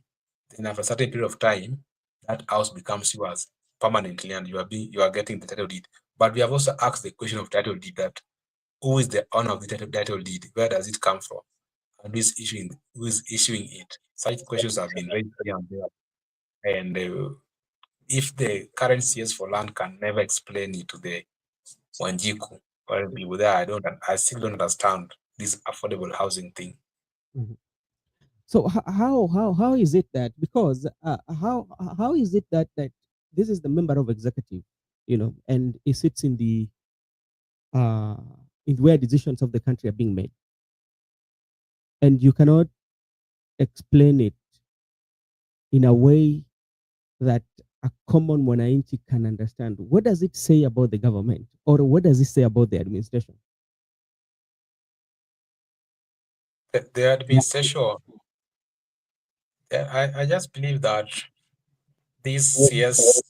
then after a certain period of time, that house becomes yours permanently, and you are getting the title deed. But we have also asked the question of title deed, that who is the owner of the title deed? Where does it come from? And who is issuing it? Such questions have been raised here and there. And if the current CS for land can never explain it to the Wanjiku or people there, I still don't understand this affordable housing thing. Mhm. So how is it that, because how is it that this is the member of executive, you know, and he sits uh in where decisions of the country are being made, and you cannot explain it in a way that a common mwananchi can understand? What does it say about the government, or what does it say about the administration? The administration, I just believe that these CS,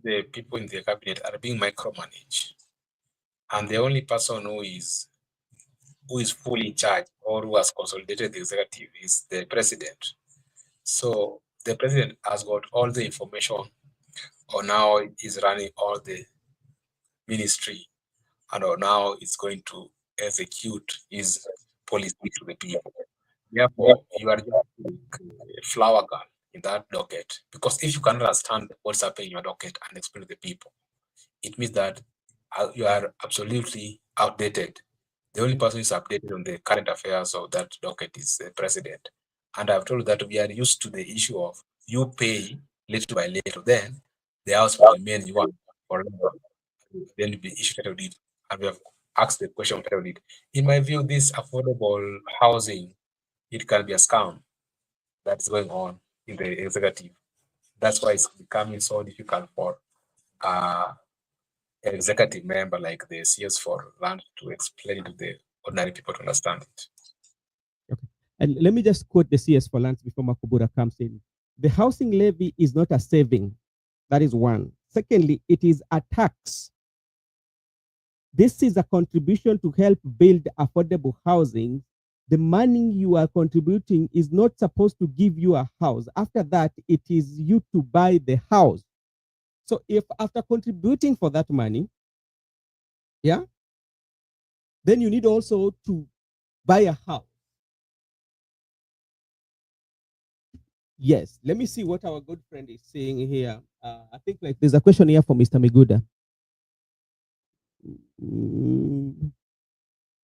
the people in the cabinet, are being micromanaged, and the only person who is fully in charge or who has consolidated the executive is the president. So the president has got all the information on how he's running all the ministry and on how he's going to execute his policy to the people. Therefore, you are just a flower girl in that docket, because if you can understand what's happening in your docket and explain to the people, it means that you are absolutely outdated. The only person who is updated on the current affairs of that docket is the president. And I've told you that we are used to the issue of you pay little by little, then the house will remain you want forever. Then be issued title deed. And we have asked the question of title deed. In my view, this affordable housing, it can be a scam that's going on in the executive. That's why it's becoming so difficult for an executive member like the CS for land to explain it to the ordinary people to understand it. Okay. And let me just quote the CS for lands before Makubura comes in. The housing levy is not a saving. That is one. Secondly, it is a tax. This is a contribution to help build affordable housing. The money you are contributing is not supposed to give you a house. After that, it is you to buy the house. So if after contributing for that money, yeah, then you need also to buy a house. Yes, let me see what our good friend is saying here. I think like there's a question here for Mr. Miguda.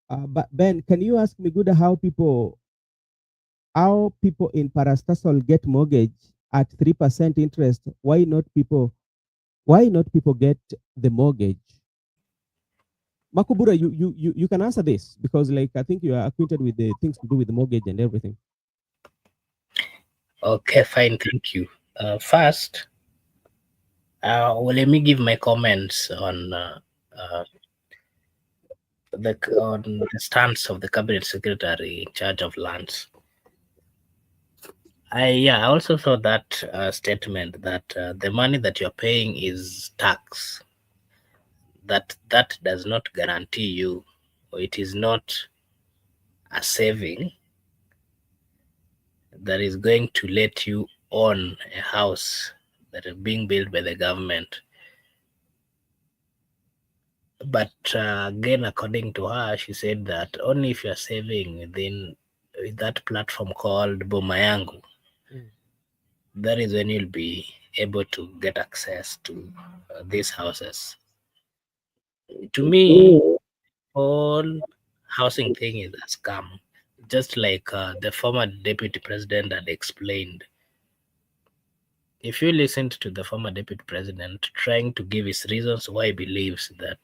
But Ben, can you ask Miguda how people in Parastasol get mortgage at 3% interest? Why not people get the mortgage? Makubura, you can answer this because like I think you are acquainted with the things to do with the mortgage and everything. Okay, fine, thank you. First, well, let me give my comments on the stance of the cabinet secretary in charge of lands. I also saw that statement that the money that you're paying is tax. That does not guarantee you, or it is not a saving that is going to let you own a house that is being built by the government. But again, according to her, she said that only if you're saving within that platform called Bomayangu, that is when you'll be able to get access to these houses. To me, all housing thing is a scam, just like the former deputy president had explained. If you listened to the former deputy president trying to give his reasons why he believes that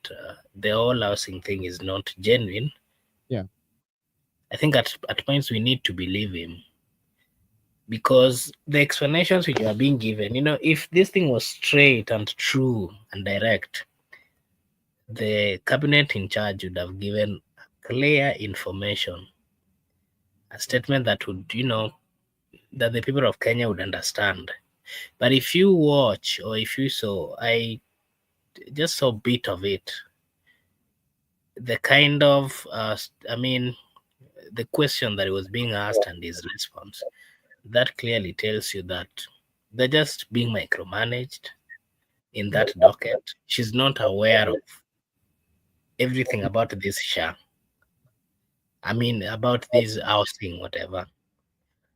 the whole housing thing is not genuine, yeah, I think at points we need to believe him, because the explanations which are being given, if this thing was straight and true and direct, the cabinet in charge would have given clear information, a statement that would, that the people of Kenya would understand. But if you watch, or if you saw, I just saw a bit of it. The kind of, the question that was being asked and his response, that clearly tells you that they're just being micromanaged in that docket. She's not aware of everything about this about this housing, whatever.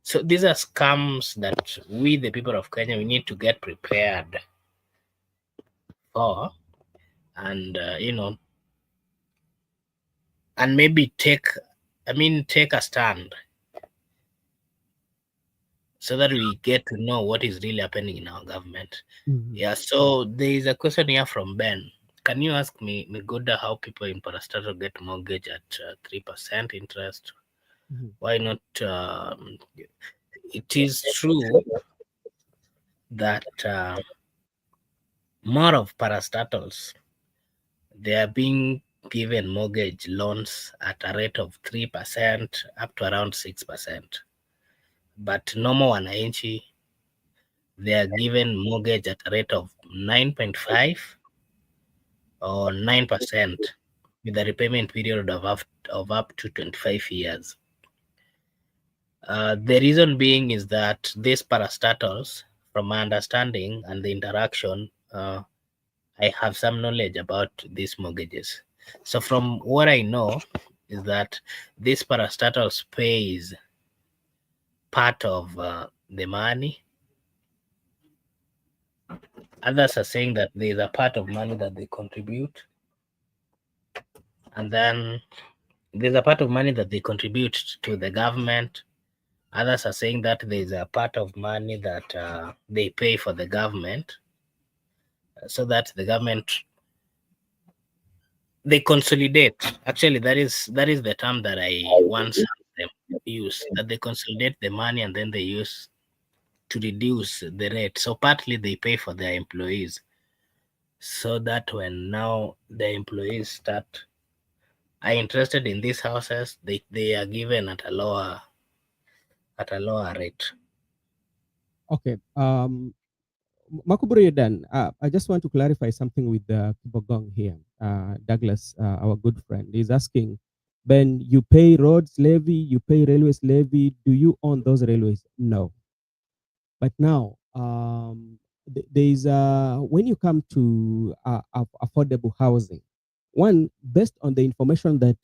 So these are scams that we, the people of Kenya, we need to get prepared for, and and maybe take a stand, so that we get to know what is really happening in our government. Yeah, so there is a question here from Ben. Can you ask me, Miguda, how people in Parastatal get mortgage at 3% interest? Why not? It is true that more of parastatals, they are being given mortgage loans at a rate of 3% up to around 6%. But normal wananchi, they are given mortgage at a rate of 9.5 or 9% with a repayment period of up to 25 years. The reason being is that these parastatals, from my understanding and the interaction, I have some knowledge about these mortgages. So from what I know is that this parastatals pays part of the money. Others are saying that there's a part of money that they contribute, and then there's a part of money that they contribute to the government. Others are saying that there's a part of money that they pay for the government, so that the government, they consolidate. Actually, that is the term that I once heard them use, that they consolidate the money and then they use to reduce the rate. So partly they pay for their employees, so that when now the employees are interested in these houses, they are given at a lower rate. Okay. Makuburi Dan, I just want to clarify something with Kibogong here. Douglas, our good friend, is asking, Ben, you pay roads levy, you pay railways levy. Do you own those railways? No. But now, there's when you come to affordable housing, one, based on the information that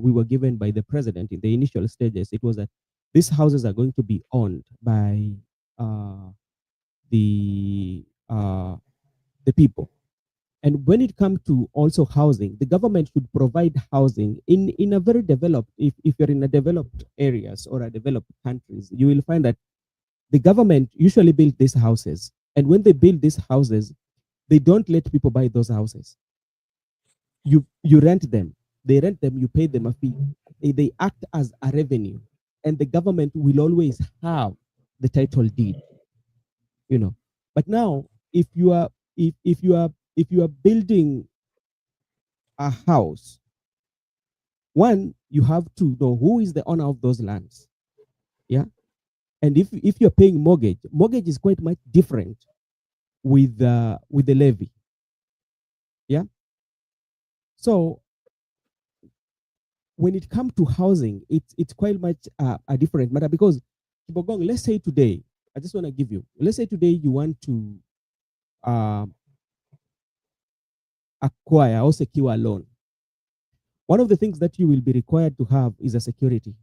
we were given by the president in the initial stages, it was that these houses are going to be owned by the people. And when it comes to also housing, the government should provide housing in a very developed, if you're in a developed areas or a developed countries, you will find that the government usually build these houses. And when they build these houses, they don't let people buy those houses. You rent them. They rent them, you pay them a fee. They act as a revenue. And the government will always have the title deed. You know. But now, if you are building a house, one, you have to know who is the owner of those lands. Yeah. And if you're paying mortgage is quite much different with the levy. Yeah. So when it comes to housing, it's quite much a different matter, because Kibogong, let's say today, I just want to give you, let's say today you want to acquire or secure a loan. One of the things that you will be required to have is a security.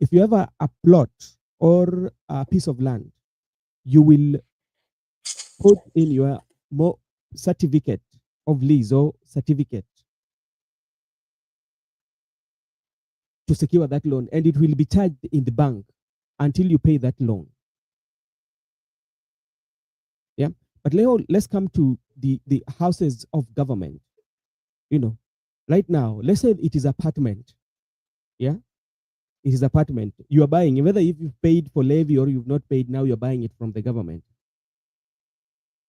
If you have a plot or a piece of land, you will put in your certificate of lease or certificate to secure that loan, and it will be charged in the bank until you pay that loan. Yeah. But let's come to the houses of government. You know, right now, let's say it is apartment. Yeah. It is apartment. You are buying, whether if you've paid for levy or you've not paid, now you're buying it from the government.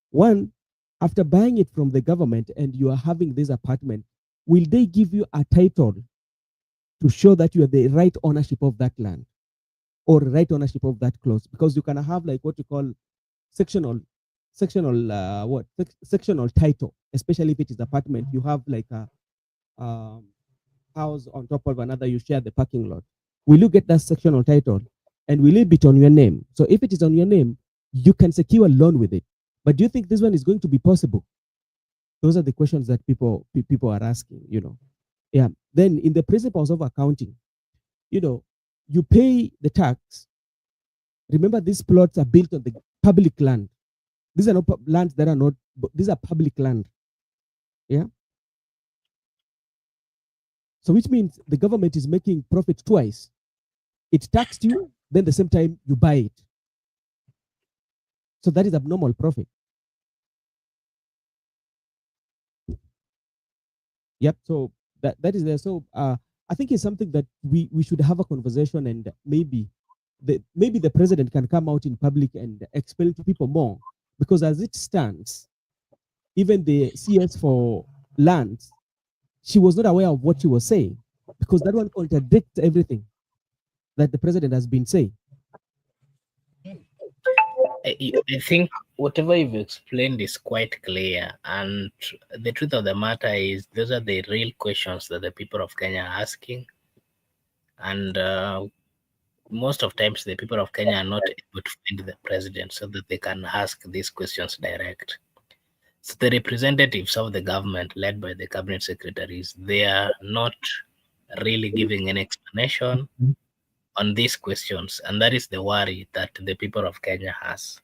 One, after buying it from the government and you are having this apartment, will they give you a title to show that you are the right ownership of that land or right ownership of that close? Because you can have like what you call sectional title, especially if it is apartment. You have like a house on top of another, you share the parking lot. Will you get that sectional title, and will it be on your name? So if it is on your name, you can secure a loan with it. But do you think this one is going to be possible? Those are the questions that people are asking, you know. Yeah. Then in the principles of accounting, you know, you pay the tax. Remember, these plots are built on the public land. These are not lands that are not, these are public land. Yeah. So which means the government is making profit twice. It taxed you, then the same time you buy it. So that is abnormal profit. Yep. So that is there. So I think it's something that we should have a conversation, and maybe the president can come out in public and explain to people more, because as it stands, even the CS for lands, she was not aware of what she was saying, because that one contradicts everything that the president has been saying. I think whatever you've explained is quite clear, and the truth of the matter is those are the real questions that the people of Kenya are asking, and most of times the people of Kenya are not able to find the president so that they can ask these questions direct. So the representatives of the government, led by the cabinet secretaries, they are not really giving an explanation on these questions, and that is the worry that the people of Kenya has.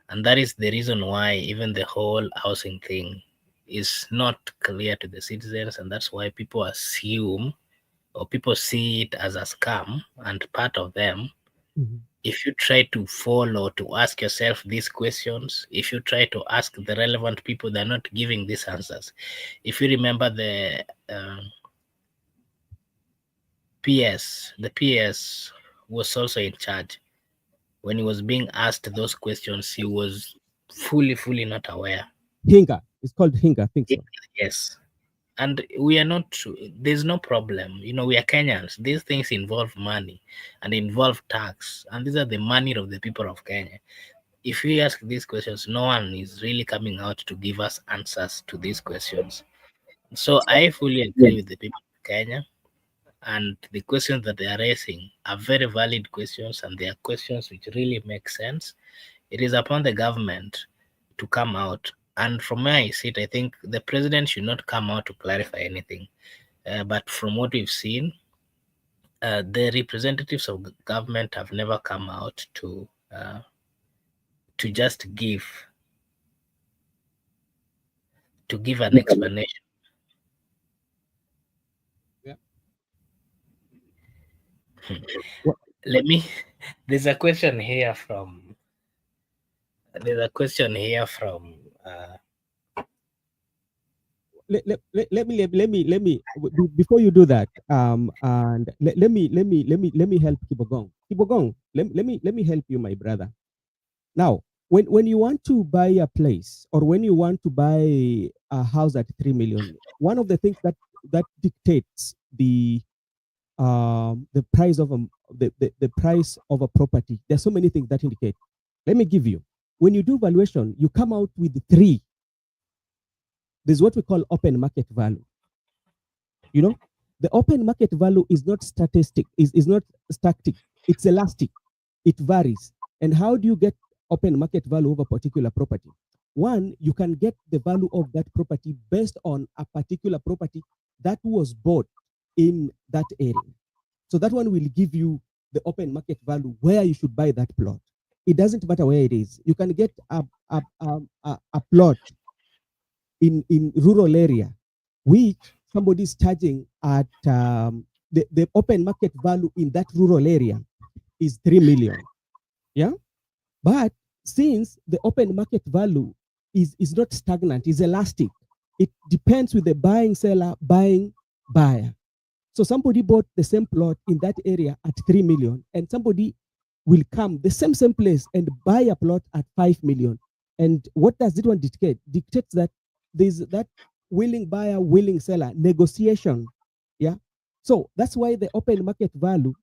And that is the reason why even the whole housing thing is not clear to the citizens, and that's why people assume or people see it as a scam, and part of them, if you try to follow, to ask yourself these questions, if you try to ask the relevant people, they're not giving these answers. If you remember the PS was also in charge. When he was being asked those questions, he was fully not aware. Hinga. It's called Hinga, I think so. Yes. And we are not, there's no problem. You know, we are Kenyans. These things involve money and involve tax. And these are the money of the people of Kenya. If we ask these questions, no one is really coming out to give us answers to these questions. So I fully agree with the people of Kenya. And the questions that they are raising are very valid questions, and they are questions which really make sense. It is upon the government to come out. And from where I sit, I think the president should not come out to clarify anything. But from what we've seen, the representatives of the government have never come out to just give an explanation. Yeah. There's a question here from let me before you do that, and let me help Kibogong. Kibogong, let me help you, my brother. Now, when you want to buy a place, or when you want to buy a house at 3 million, one of the things that dictates the price of the price of a property. There's so many things that indicate. Let me give you. When you do valuation, you come out with 3. There's what we call open market value. You know, the open market value is not statistic, is not static, it's elastic, it varies. And how do you get open market value of a particular property? One, you can get the value of that property based on a particular property that was bought in that area. So that one will give you the open market value where you should buy that plot. It doesn't matter where it is. You can get a plot in rural area, which somebody is charging at the open market value in that rural area is 3 million. Yeah. But since the open market value is not stagnant, is elastic, it depends with the buying seller, buying buyer. So somebody bought the same plot in that area at 3 million, and somebody will come the same place and buy a plot at 5 million. And what does it one dictate? Dictates that there's that willing buyer, willing seller negotiation. Yeah. So that's why the open market value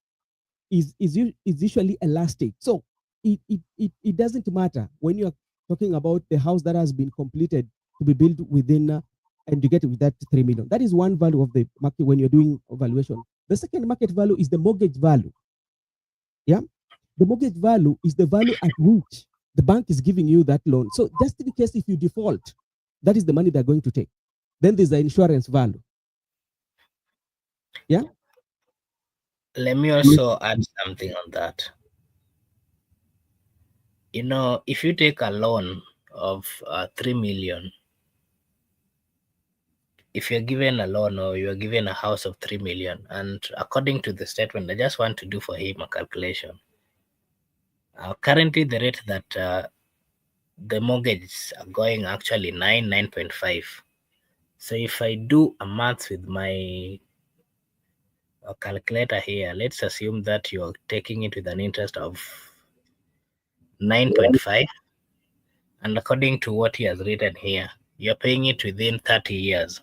is usually elastic. So it doesn't matter when you're talking about the house that has been completed to be built within and you get it with that 3 million. That is one value of the market when you're doing valuation. The second market value is the mortgage value. Yeah. The mortgage value is the value at which the bank is giving you that loan. So just in case if you default, that is the money they're going to take. Then there's the insurance value. Yeah. Let me also add something on that. You know, if you take a loan of 3 million, if you're given a loan or you're given a house of 3 million, and according to the statement, I just want to do for him a calculation. Currently, the rate that the mortgages are going actually 9.5. So if I do a math with my calculator here, let's assume that you're taking it with an interest of 9.5. And according to what he has written here, you're paying it within 30 years.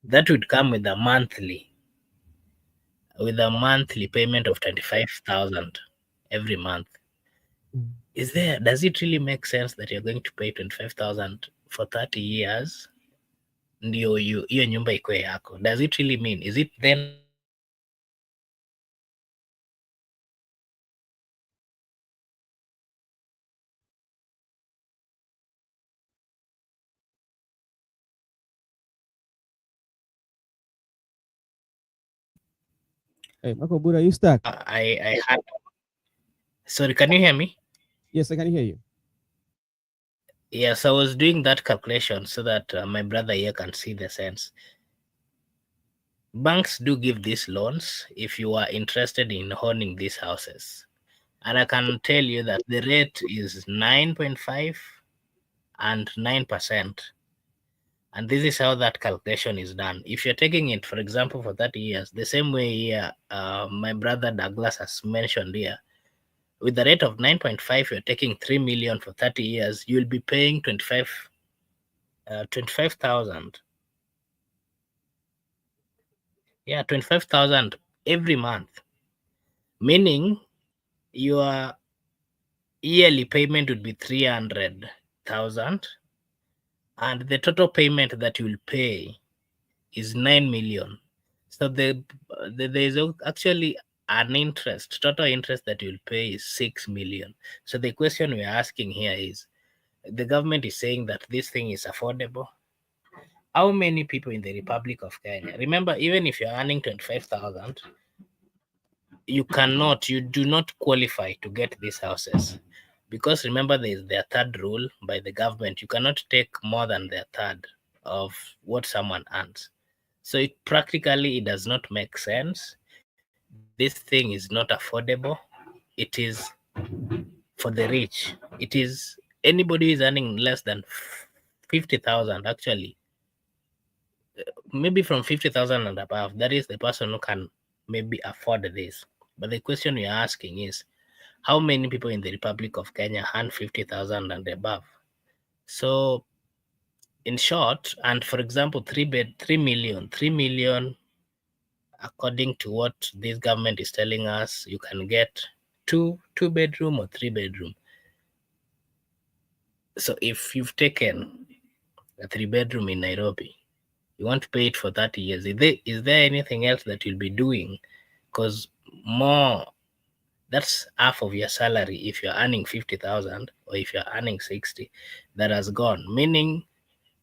That would come with a monthly payment of 25,000 every month. Does it really make sense that you're going to pay 25,000 for 30 years? Ndio hiyo nyumba ikuwe yako? Does it really mean? Is it then Hey, Makobura, you stuck? I had. Sorry, can you hear me? Yes, I can hear you. Yes, I was doing that calculation so that my brother here can see the sense. Banks do give these loans if you are interested in owning these houses. And I can tell you that the rate is 9.5 and 9%. And this is how that calculation is done. If you're taking it, for example, for 30 years, the same way here, my brother Douglas has mentioned here, with the rate of 9.5, you're taking 3 million for 30 years, you'll be paying 25,000. Yeah, 25,000 every month, meaning your yearly payment would be 300,000, and the total payment that you'll pay is 9 million. So there's actually an interest, total interest that you'll pay is 6 million. So the question we're asking here is, the government is saying that this thing is affordable. How many people in the Republic of Kenya? Remember, even if you're earning 25,000, you do not qualify to get these houses. Because remember, there is their third rule by the government. You cannot take more than their third of what someone earns. So it does not make sense. This thing is not affordable. It is for the rich. It is anybody who is earning less than 50,000, actually, maybe from 50,000 and above. That is the person who can maybe afford this. But the question you're asking is, how many people in the Republic of Kenya earn 50,000 and above? So in short, and for example, 3 million, according to what this government is telling us, you can get two bedroom or 3 bedroom. So if you've taken a 3 bedroom in Nairobi, you want to pay it for 30 years. Is there anything else that you'll be doing? Because that's half of your salary if you're earning 50,000, or if you're earning 60, that has gone. Meaning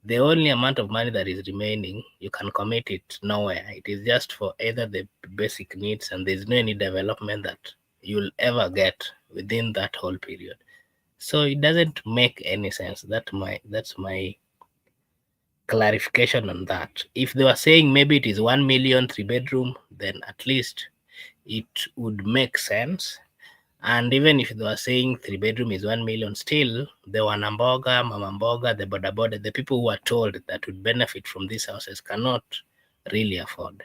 the only amount of money that is remaining, you can commit it nowhere. It is just for either the basic needs, and there's no any development that you'll ever get within that whole period. So it doesn't make any sense. That's my clarification on that. If they were saying maybe it is 1 million 3 bedroom, then at least it would make sense. And even if they were saying 3 bedroom is 1 million, still the Wanamboga, Mamamboga, the Boda, the people who are told that would benefit from these houses cannot really afford.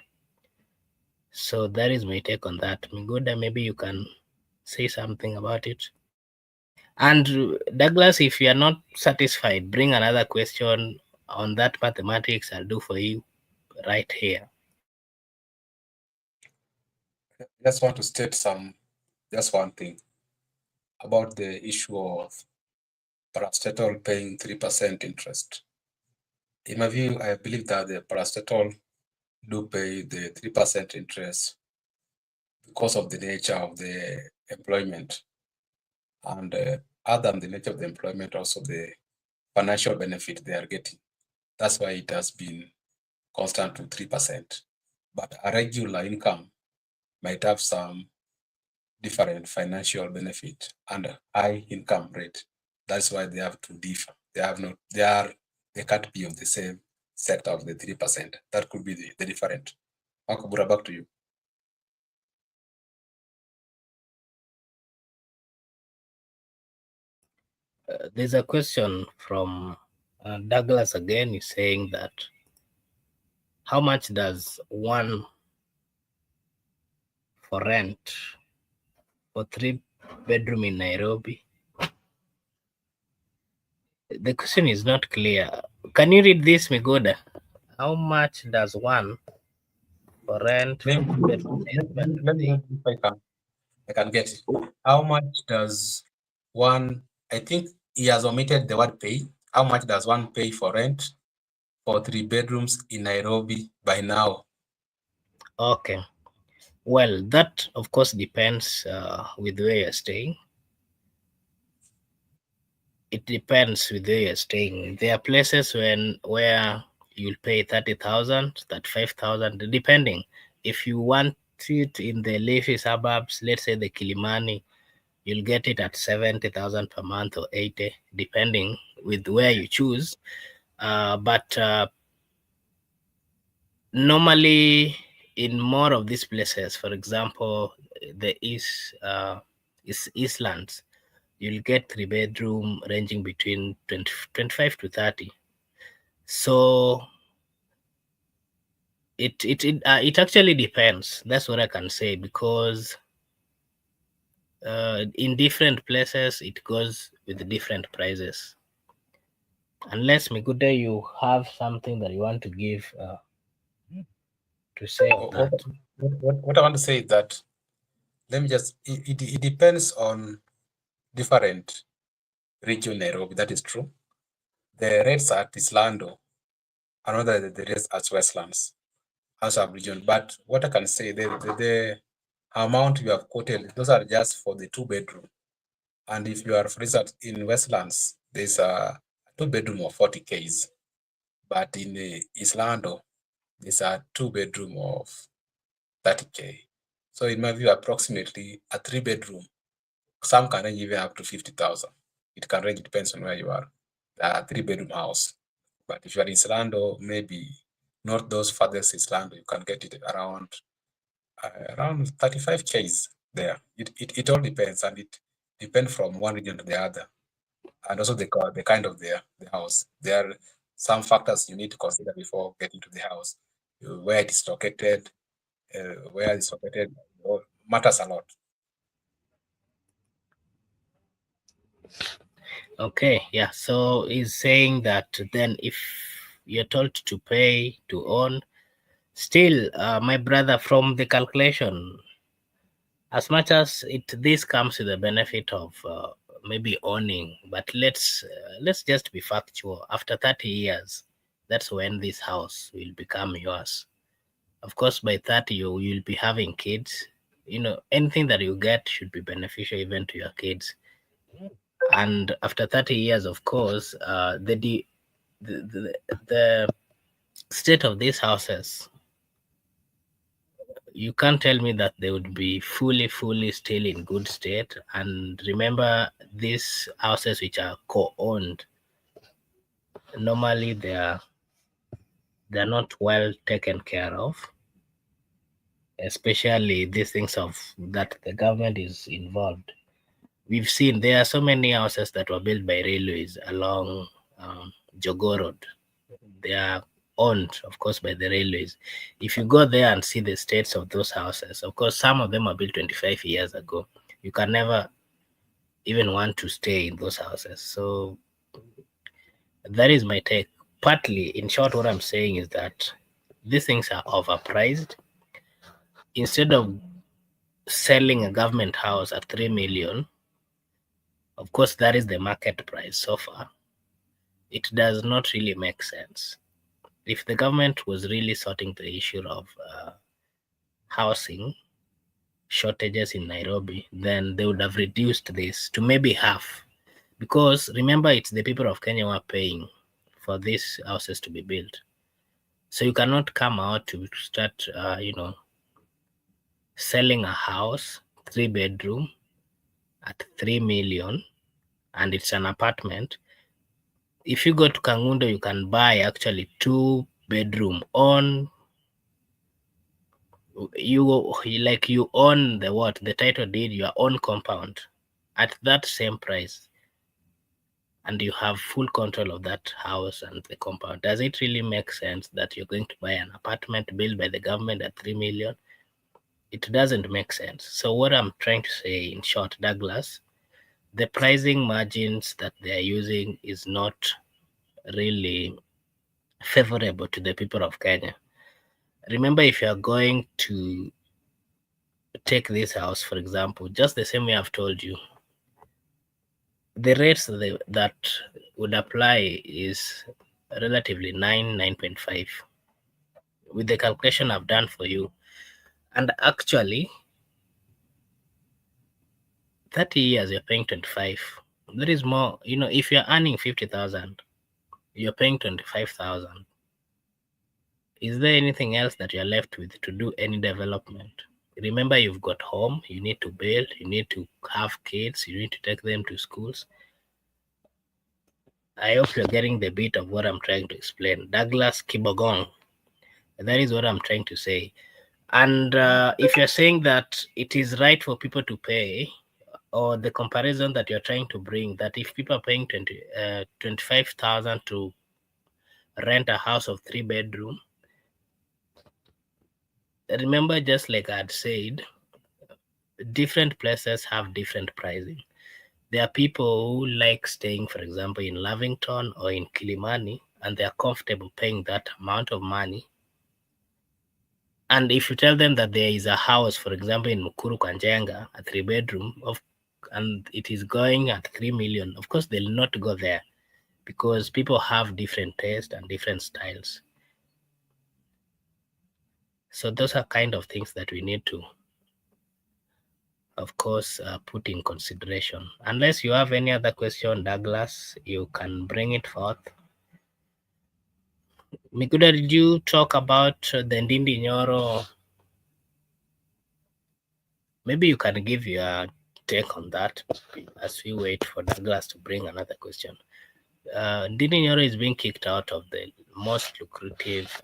So that is my take on that. Miguda, maybe you can say something about it. And Douglas, if you are not satisfied, bring another question on that mathematics. I'll do for you right here. Just want to state just one thing about the issue of parastatal paying 3% interest. In my view, I believe that the parastatal do pay the 3% interest because of the nature of the employment, and other than the nature of the employment, also the financial benefit they are getting. That's why it has been constant to 3%. But a regular income might have some different financial benefit and a high income rate. That's why they have to differ. They can't be of the same sector of the 3%. That could be the different. Makubura, back to you. There's a question from Douglas again. He's saying that how much does one for rent for 3 bedroom in Nairobi? The question is not clear. Can you read this, Migoda? How much does one for rent? Let me if I can get it. How much does one, I think he has omitted the word pay. How much does one pay for rent for 3 bedrooms in Nairobi by now? Okay. Well, that of course depends with where you're staying. It depends with where you're staying. There are places where you'll pay 30,000, 35,000, depending. If you want it in the leafy suburbs, let's say the Kilimani, you'll get it at 70,000 per month or 80, depending with where you choose. But normally in more of these places, for example, the Eastlands, you'll get 3-bedroom ranging between 25 to 30. So it actually depends. That's what I can say, because in different places it goes with different prices. Unless Migude, you have something that you want to give to say on that. What I want to say is that, let me just, it depends on different region in Nairobi, that is true. The rates at Islando are not the rates at Westlands as a region. But what I can say, the amount you have quoted, those are just for the 2-bedroom. And if you are, for instance, in Westlands, there's a 2-bedroom of 40Ks. But in Islando, there's a 2-bedroom of 30K. So in my view, approximately a 3-bedroom, some can range even up to 50,000. It can range, it depends on where you are. A 3-bedroom house. But if you are in Islando, maybe not those farthest Islando, you can get it around 35Ks there. It all depends, and it depends from one region to the other, and also the kind of the house. There are some factors you need to consider before getting to the house. Where it is located, matters a lot. Okay, yeah. So he's saying that then if you're told to pay to own, still, my brother, from the calculation, as much as this comes with the benefit of maybe owning, but let's just be factual. After 30 years, that's when this house will become yours. Of course, by 30, you'll be having kids. Anything that you get should be beneficial even to your kids. And after 30 years, of course, the state of these houses, you can't tell me that they would be fully still in good state. And remember, these houses which are co-owned, normally they're not well taken care of, especially these things of that the government is involved. We've seen there are so many houses that were built by railways along Jogoo Road. They are owned, of course, by the railways. If you go there and see the states of those houses, of course, some of them were built 25 years ago. You can never even want to stay in those houses. So that is my take. Partly, in short, what I'm saying is that these things are overpriced. Instead of selling a government house at 3 million, of course, that is the market price so far. It does not really make sense. If the government was really sorting the issue of housing shortages in Nairobi, then they would have reduced this to maybe half. Because remember, it's the people of Kenya who are paying for these houses to be built. So you cannot come out to start, selling a house, 3-bedroom at 3 million, and it's an apartment. If you go to Kangundo, you can buy actually 2-bedroom on. You own the title deed, your own compound at that same price, and you have full control of that house and the compound. Does it really make sense that you're going to buy an apartment built by the government at 3 million? It doesn't make sense. So what I'm trying to say, in short, Douglas, the pricing margins that they're using is not really favorable to the people of Kenya. Remember, if you're going to take this house, for example, just the same way I've told you, the rates that would apply is relatively 9.5 with the calculation I've done for you. And actually, 30 years, you're paying 25. There is more, if you're earning 50,000, you're paying 25,000. Is there anything else that you're left with to do any development? Remember, you've got home, you need to build, you need to have kids, you need to take them to schools. I hope you're getting the bit of what I'm trying to explain. Douglas Kibogong, that is what I'm trying to say. And if you're saying that it is right for people to pay, or the comparison that you're trying to bring, that if people are paying 25,000 to rent a house of 3-bedroom, remember, just like I'd said, different places have different pricing. There are people who like staying, for example, in Lavington or in Kilimani, and they are comfortable paying that amount of money. And if you tell them that there is a house, for example, in Mukuru Kanjenga, a 3-bedroom, and it is going at 3 million, of course, they'll not go there because people have different tastes and different styles. So those are kind of things that we need to, of course, put in consideration. Unless you have any other question, Douglas, you can bring it forth. Mikuda, did you talk about the Ndindi Nyoro? Maybe you can give your take on that as we wait for Douglas to bring another question. Ndindi Nyoro is being kicked out of the most lucrative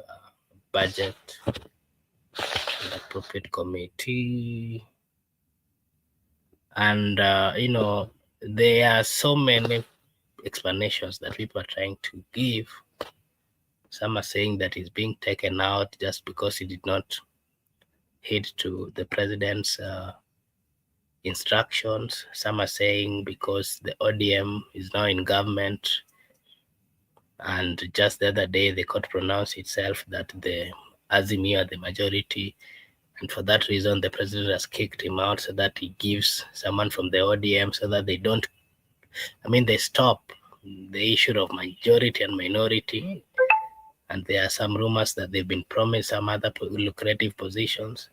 budget and appropriate committee. And, there are so many explanations that people are trying to give. Some are saying that he's being taken out just because he did not heed to the president's instructions. Some are saying because the ODM is now in government, and just the other day the court pronounced itself that the Azimio are the majority, and for that reason the president has kicked him out so that he gives someone from the ODM so that they don't, they stop the issue of majority and minority. And there are some rumors that they've been promised some other lucrative positions.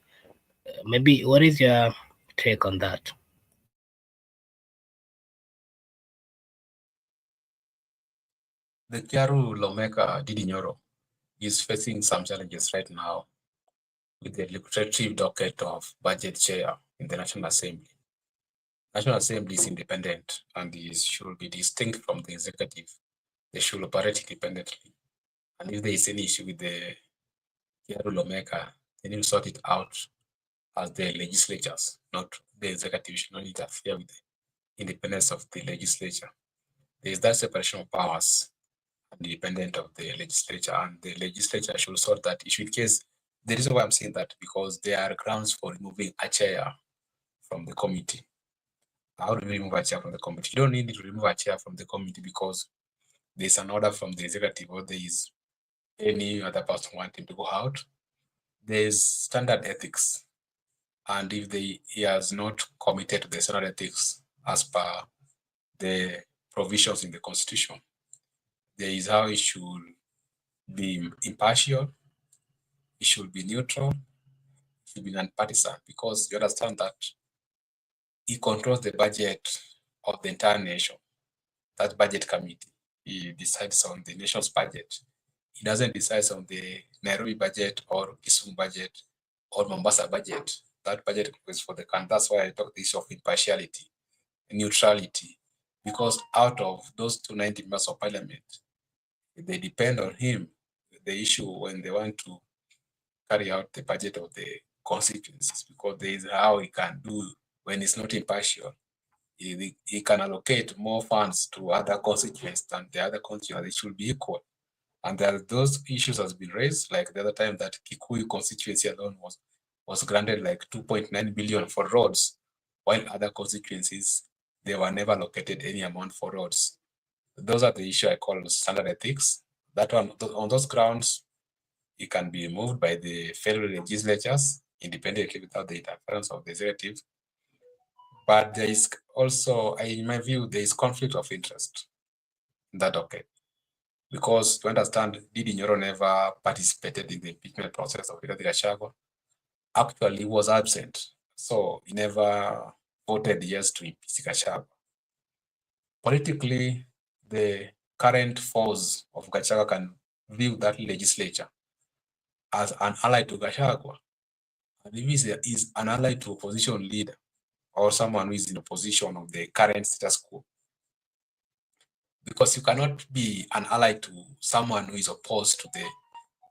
Maybe what is your take on that? The Kiaru lawmaker Ndindi Nyoro is facing some challenges right now with the lucrative docket of budget chair in the National Assembly. National Assembly is independent and should be distinct from the executive. They should operate independently. And if there is any issue with the Kiaru lawmaker, they need to sort it out as the legislatures, not the executive should not interfere with the independence of the legislature. There is that separation of powers and independent of the legislature, and the legislature should sort that issue. In case, the reason why I'm saying that, because there are grounds for removing a chair from the committee. How do we remove a chair from the committee? You don't need to remove a chair from the committee because there's an order from the executive or there is any other person wanting to go out. There's standard ethics. And if he has not committed to the standard ethics as per the provisions in the Constitution, there is how it should be impartial, it should be neutral, it should be nonpartisan, because you understand that he controls the budget of the entire nation. That budget committee, he decides on the nation's budget. He doesn't decide on the Nairobi budget or Kisumu budget or Mombasa budget. That budget is for the country. That's why I talk this of impartiality, neutrality, because out of those 290 members of parliament, they depend on him, the issue when they want to carry out the budget of the constituencies, because there is how he can do when it's not impartial. He can allocate more funds to other constituencies than the other constituencies. It should be equal. And there those issues has been raised, like the other time that Kikuyu constituency alone was granted like 2.9 billion for roads, while other constituencies, they were never allocated any amount for roads. Those are the issue I call standard ethics. That one, on those grounds, it can be removed by the federal legislatures independently without the interference of the executive. But there is also, in my view, there is conflict of interest in that docket. Because to understand, Ndindi Nyoro never participated in the impeachment process of Rigathi Gachagua. Actually, he was absent. So he never voted yes to impeach Gachagua. Politically, the current force of Gachagua can view that legislature as an ally to Gachagua. And if is an ally to opposition leader or someone who is in opposition of the current status quo, because you cannot be an ally to someone who is opposed to the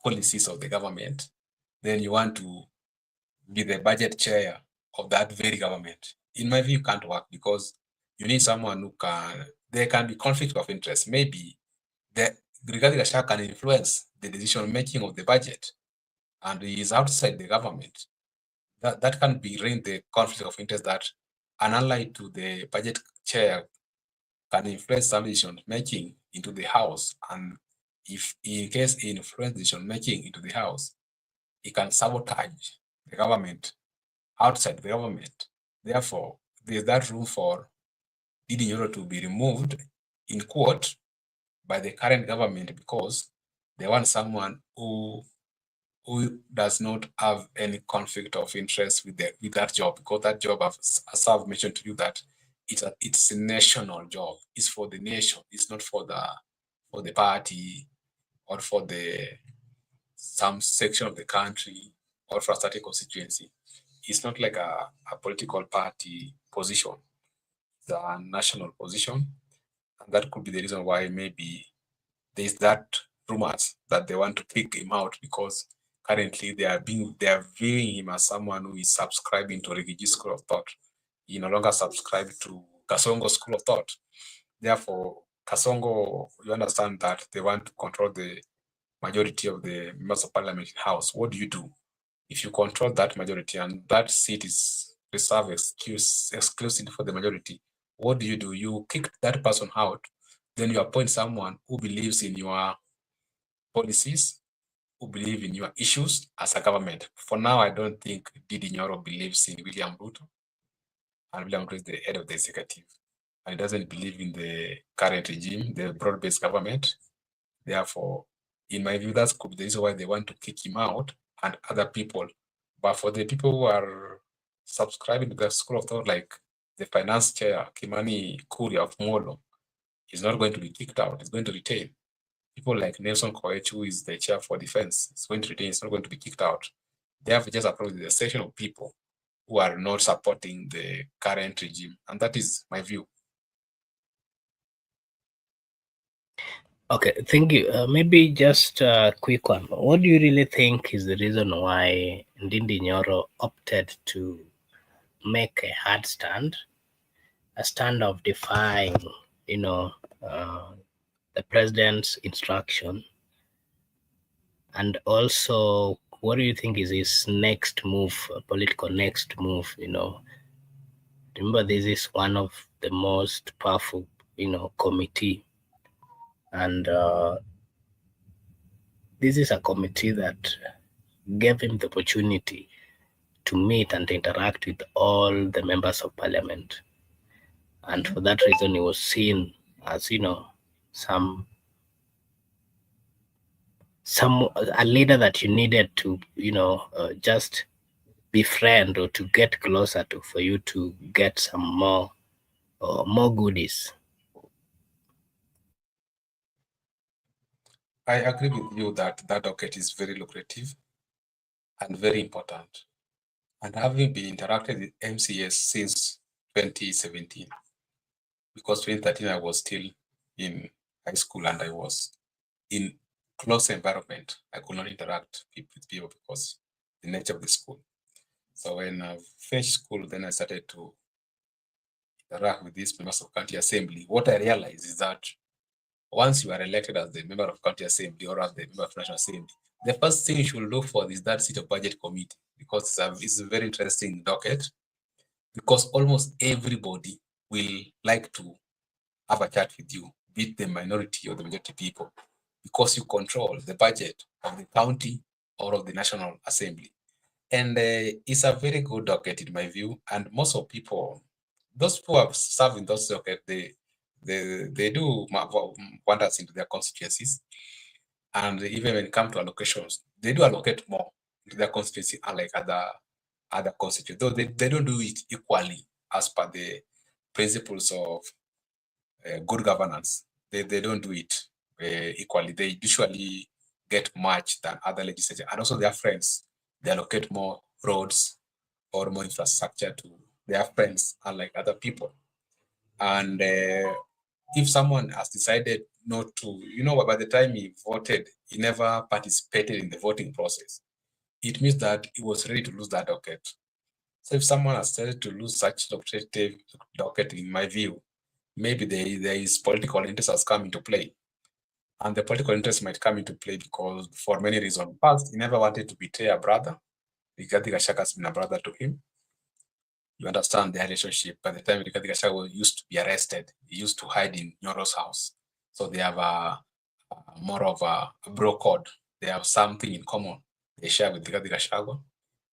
policies of the government, then you want to be the budget chair of that very government. In my view, can't work, because you need someone who there can be conflict of interest. Maybe the Rigathi Gachagua can influence the decision making of the budget, and he is outside the government. That can bring the conflict of interest that an ally to the budget chair can influence some decision making into the House, and if in case he influence decision making into the House, he can sabotage the government outside the government. Therefore, there's that room for Ndindi Nyoro to be removed in court by the current government, because they want someone who does not have any conflict of interest with that job, because that job, as I've mentioned to you, that it's a national job. It's for the nation. It's not for the party or for some section of the country or for a certain constituency. It's not like a political party position. It's a national position, and that could be the reason why maybe there's that rumors that they want to kick him out, because currently they are viewing him as someone who is subscribing to Rigathi school of thought. He no longer subscribed to Kasongo school of thought. Therefore, Kasongo, you understand that they want to control the majority of the members of parliament in House. What do you do if you control that majority and that seat is reserved exclusively for the majority? What do? You kick that person out, then you appoint someone who believes in your policies, who believe in your issues as a government. For now, I don't think Ndindi Nyoro believes in William RUTO, and William RUTO is the head of the executive, and he doesn't believe in the current regime, the broad-based government. Therefore, in my view, that's the reason why they want to kick him out and other people. But for the people who are subscribing to the school of thought, like the finance chair, Kimani Kuria of Molo, is not going to be kicked out. It's going to retain. People like Nelson Koech, who is the chair for defense, is going to retain. It's not going to be kicked out. They have just approached the section of people who are not supporting the current regime. And that is my view. Okay, thank you. Maybe just a quick one. What do you really think is the reason why Ndindi Nyoro opted to make a hard stand, a stand of defying, the president's instruction? And also, what do you think is his next move, political next move? Remember, this is one of the most powerful, committee. And this is a committee that gave him the opportunity to meet and interact with all the members of parliament. And for that reason, he was seen as, a leader that you needed to, just befriend or to get closer to, for you to get some more goodies. I agree with you that that docket is very lucrative and very important. And having been interacted with MCS since 2017, because 2013 I was still in high school and I was in close environment. I could not interact with people because the nature of the school. So when I finished school, then I started to interact with these members of county assembly. What I realized is that once you are elected as the member of county assembly or as the member of national assembly, the first thing you should look for is that seat of budget committee, because it's a very interesting docket, because almost everybody will like to have a chat with you, be it the minority or the majority people, because you control the budget of the county or of the national assembly. And it's a very good docket in my view. And most of people, those who have served in those docket, they do wonders into their constituencies. And even when it comes to allocations, they do allocate more to their constituency, unlike other constituencies. Though they don't do it equally as per the principles of good governance. They don't do it equally. They usually get much than other legislators. And also their friends, they allocate more roads or more infrastructure to their friends, unlike other people. And if someone has decided not to, by the time he voted, he never participated in the voting process, it means that he was ready to lose that docket. So if someone has decided to lose such docket, in my view, maybe there is political interest has come into play. And the political interest might come into play because for many reasons. First, he never wanted to betray a brother. Rigathi Gachagua has been a brother to him. You understand their relationship. By the time Rigathi Gachagua used to be arrested, he used to hide in Nyoro's house. So they have more of a bro code. They have something in common. They share with Rigathi Gachagua.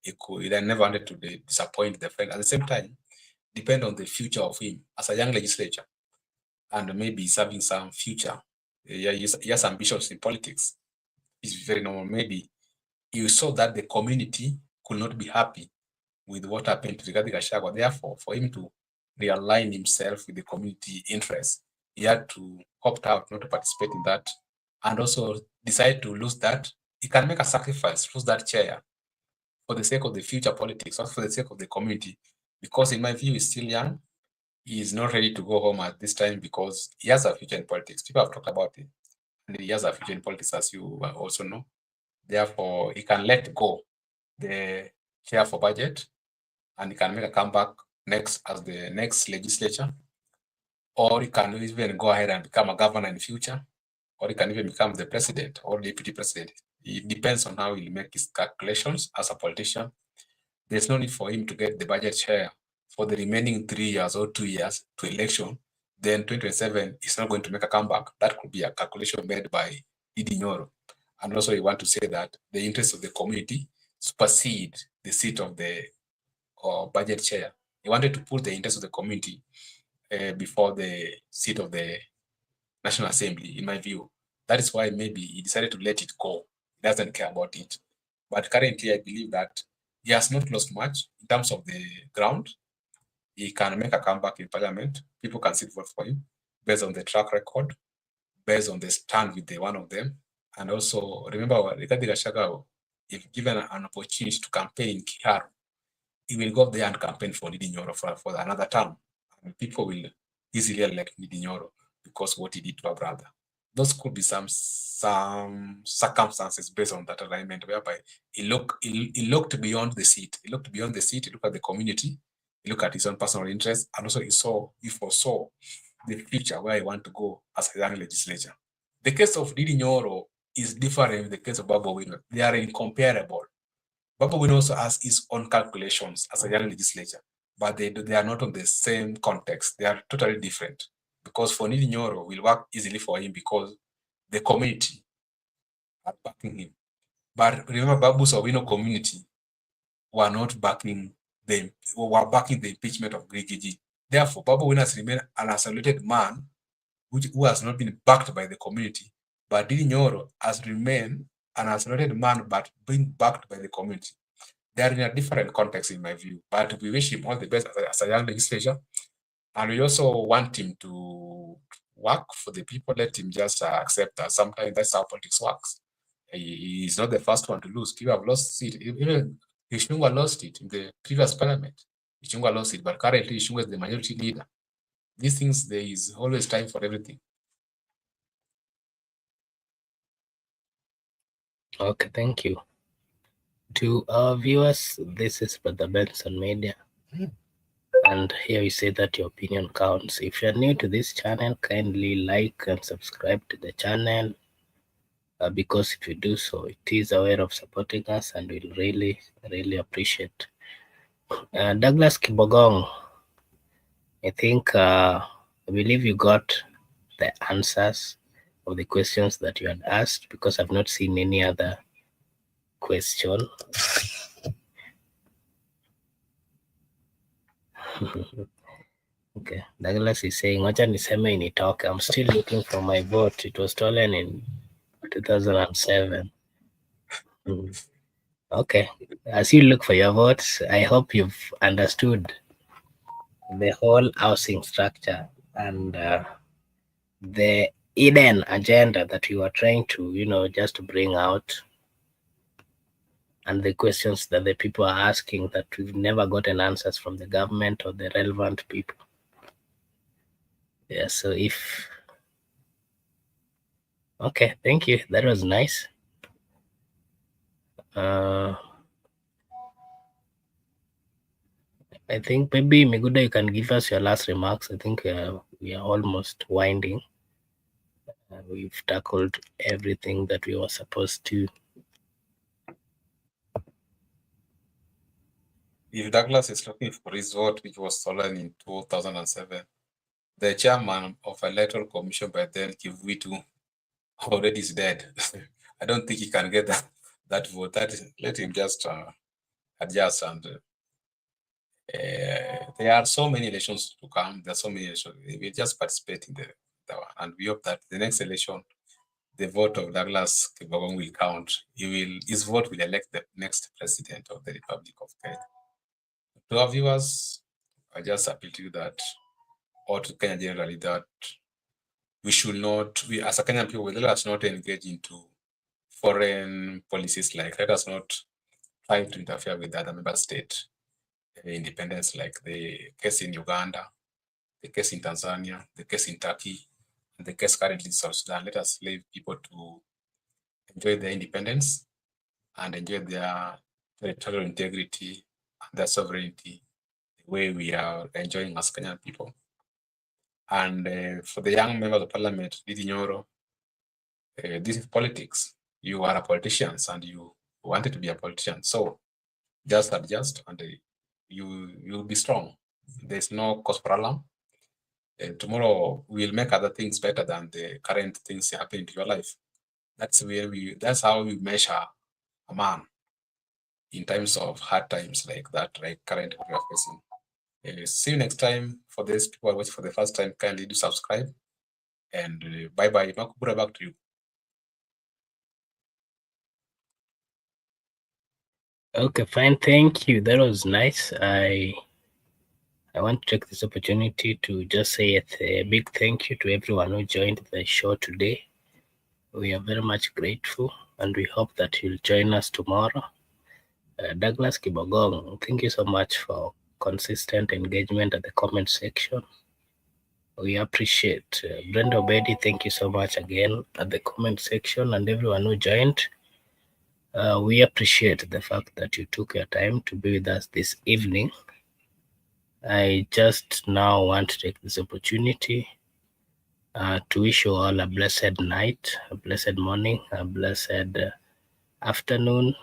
He then never wanted to disappoint the friend. At the same time, depend on the future of him as a young legislator, and maybe he's having some future. He has ambitions in politics. It's very normal. Maybe you saw that the community could not be happy with what happened to Rigathi Gachagua. Therefore, for him to realign himself with the community interest, he had to opt out, not to participate in that, and also decide to lose that. He can make a sacrifice, lose that chair for the sake of the future politics, not for the sake of the community, because in my view, he's still young. He is not ready to go home at this time because he has a future in politics. People have talked about it. And he has a future in politics, as you also know. Therefore, he can let go the chair for budget, and he can make a comeback next as the next legislature, or he can even go ahead and become a governor in the future, or he can even become the president or deputy president. It depends on how he'll make his calculations as a politician. There's no need for him to get the budget chair for the remaining 3 years or 2 years to election. Then 2027 is not going to make a comeback. That could be a calculation made by Nyoro. And also, you want to say that the interests of the community supersede the seat of the budget chair. He wanted to put the interests of the community before the seat of the National Assembly, in my view. That is why maybe he decided to let it go. He doesn't care about it. But currently, I believe that he has not lost much in terms of the ground. He can make a comeback in parliament. People can still vote for him based on the track record, based on the stand with the one of them. And also, remember, Rigathi Gachagua, if given an opportunity to campaign in Kiharu, he will go there and campaign for Ndindi Nyoro for another term. And people will easily elect Ndindi Nyoro because of what he did to our brother. Those could be some circumstances based on that alignment, whereby he looked beyond the seat. He looked beyond the seat. He looked at the community. He looked at his own personal interests, and also he foresaw the future where he want to go as a young legislator. The case of Ndindi Nyoro is different with the case of Babu Owino. They are incomparable. Babu Owino also has his own calculations as a young legislator, but they are not on the same context. They are totally different. Because for Ndindi Nyoro will work easily for him because the community are backing him. But remember, Babu Owino community were not backing the impeachment of Grigiji. Therefore, Babu Owino has remained an isolated man who has not been backed by the community. But Ndindi Nyoro has remained an isolated man but being backed by the community. They are in a different context, in my view. But we wish him all the best as a young legislator. And we also want him to work for the people. Let him just accept that sometimes that's how politics works. He is not the first one to lose. People have lost seat. Even Ishungwa lost it in the previous parliament. Ishungwa lost it, but currently Ishungwa is the majority leader. These things, there is always time for everything. Okay, thank you. To our viewers, this is Brother Benson Media. And here we say that your opinion counts. If you're new to this channel, kindly like and subscribe to the channel because if you do so, it is a way of supporting us and we'll really, really appreciate. Douglas Kibogong, I think, I believe you got the answers of the questions that you had asked because I've not seen any other question. Okay, Douglas is saying, wacha niseme initoke. I'm still looking for my vote. It was stolen in 2007. Okay, as you look for your votes, I hope you've understood the whole housing structure and the hidden agenda that you are trying to, just bring out. and the questions that the people are asking that we've never gotten answers from the government or the relevant people. Yeah, so okay, thank you. That was nice. I think maybe Miguda, you can give us your last remarks. I think we are almost winding. We've tackled everything that we were supposed to. If Douglas is looking for his vote, which was stolen in 2007, the chairman of Electoral Commission by then, Kivuitu, already is dead. I don't think he can get that vote. Let him just adjust. And there are so many elections to come. There are so many elections. We just participate in the one, and we hope that the next election, the vote of Douglas Kibogong will count. His vote will elect the next president of the Republic of Kenya. To our viewers, I just appeal to you that, or to Kenya generally, that we should not, we as a Kenyan people, let us not engage into foreign policies. Like, let us not try to interfere with other member state independence, like the case in Uganda, the case in Tanzania, the case in Turkey, and the case currently in South Sudan. Let us leave people to enjoy their independence and enjoy their territorial integrity and their sovereignty the way we are enjoying as Kenyan people. And for the young members of parliament, Ndindi Nyoro, this is politics. You are a politician and you wanted to be a politician. So just adjust and you'll be strong. There's no cause for alarm. Tomorrow we'll make other things better than the current things happening to your life. That's how we measure a man in times of hard times like that, like current we are facing. See you next time. For those people who watch for the first time, kindly do subscribe. And bye-bye. Makubura, back to you. Okay, fine. Thank you. That was nice. I want to take this opportunity to just say a big thank you to everyone who joined the show today. We are very much grateful, and we hope that you'll join us tomorrow. Douglas Kibogong, thank you so much for consistent engagement at the comment section. We appreciate. Brenda Obedi, thank you so much again at the comment section, and everyone who joined. We appreciate the fact that you took your time to be with us this evening. I just now want to take this opportunity to wish you all a blessed night, a blessed morning, a blessed afternoon,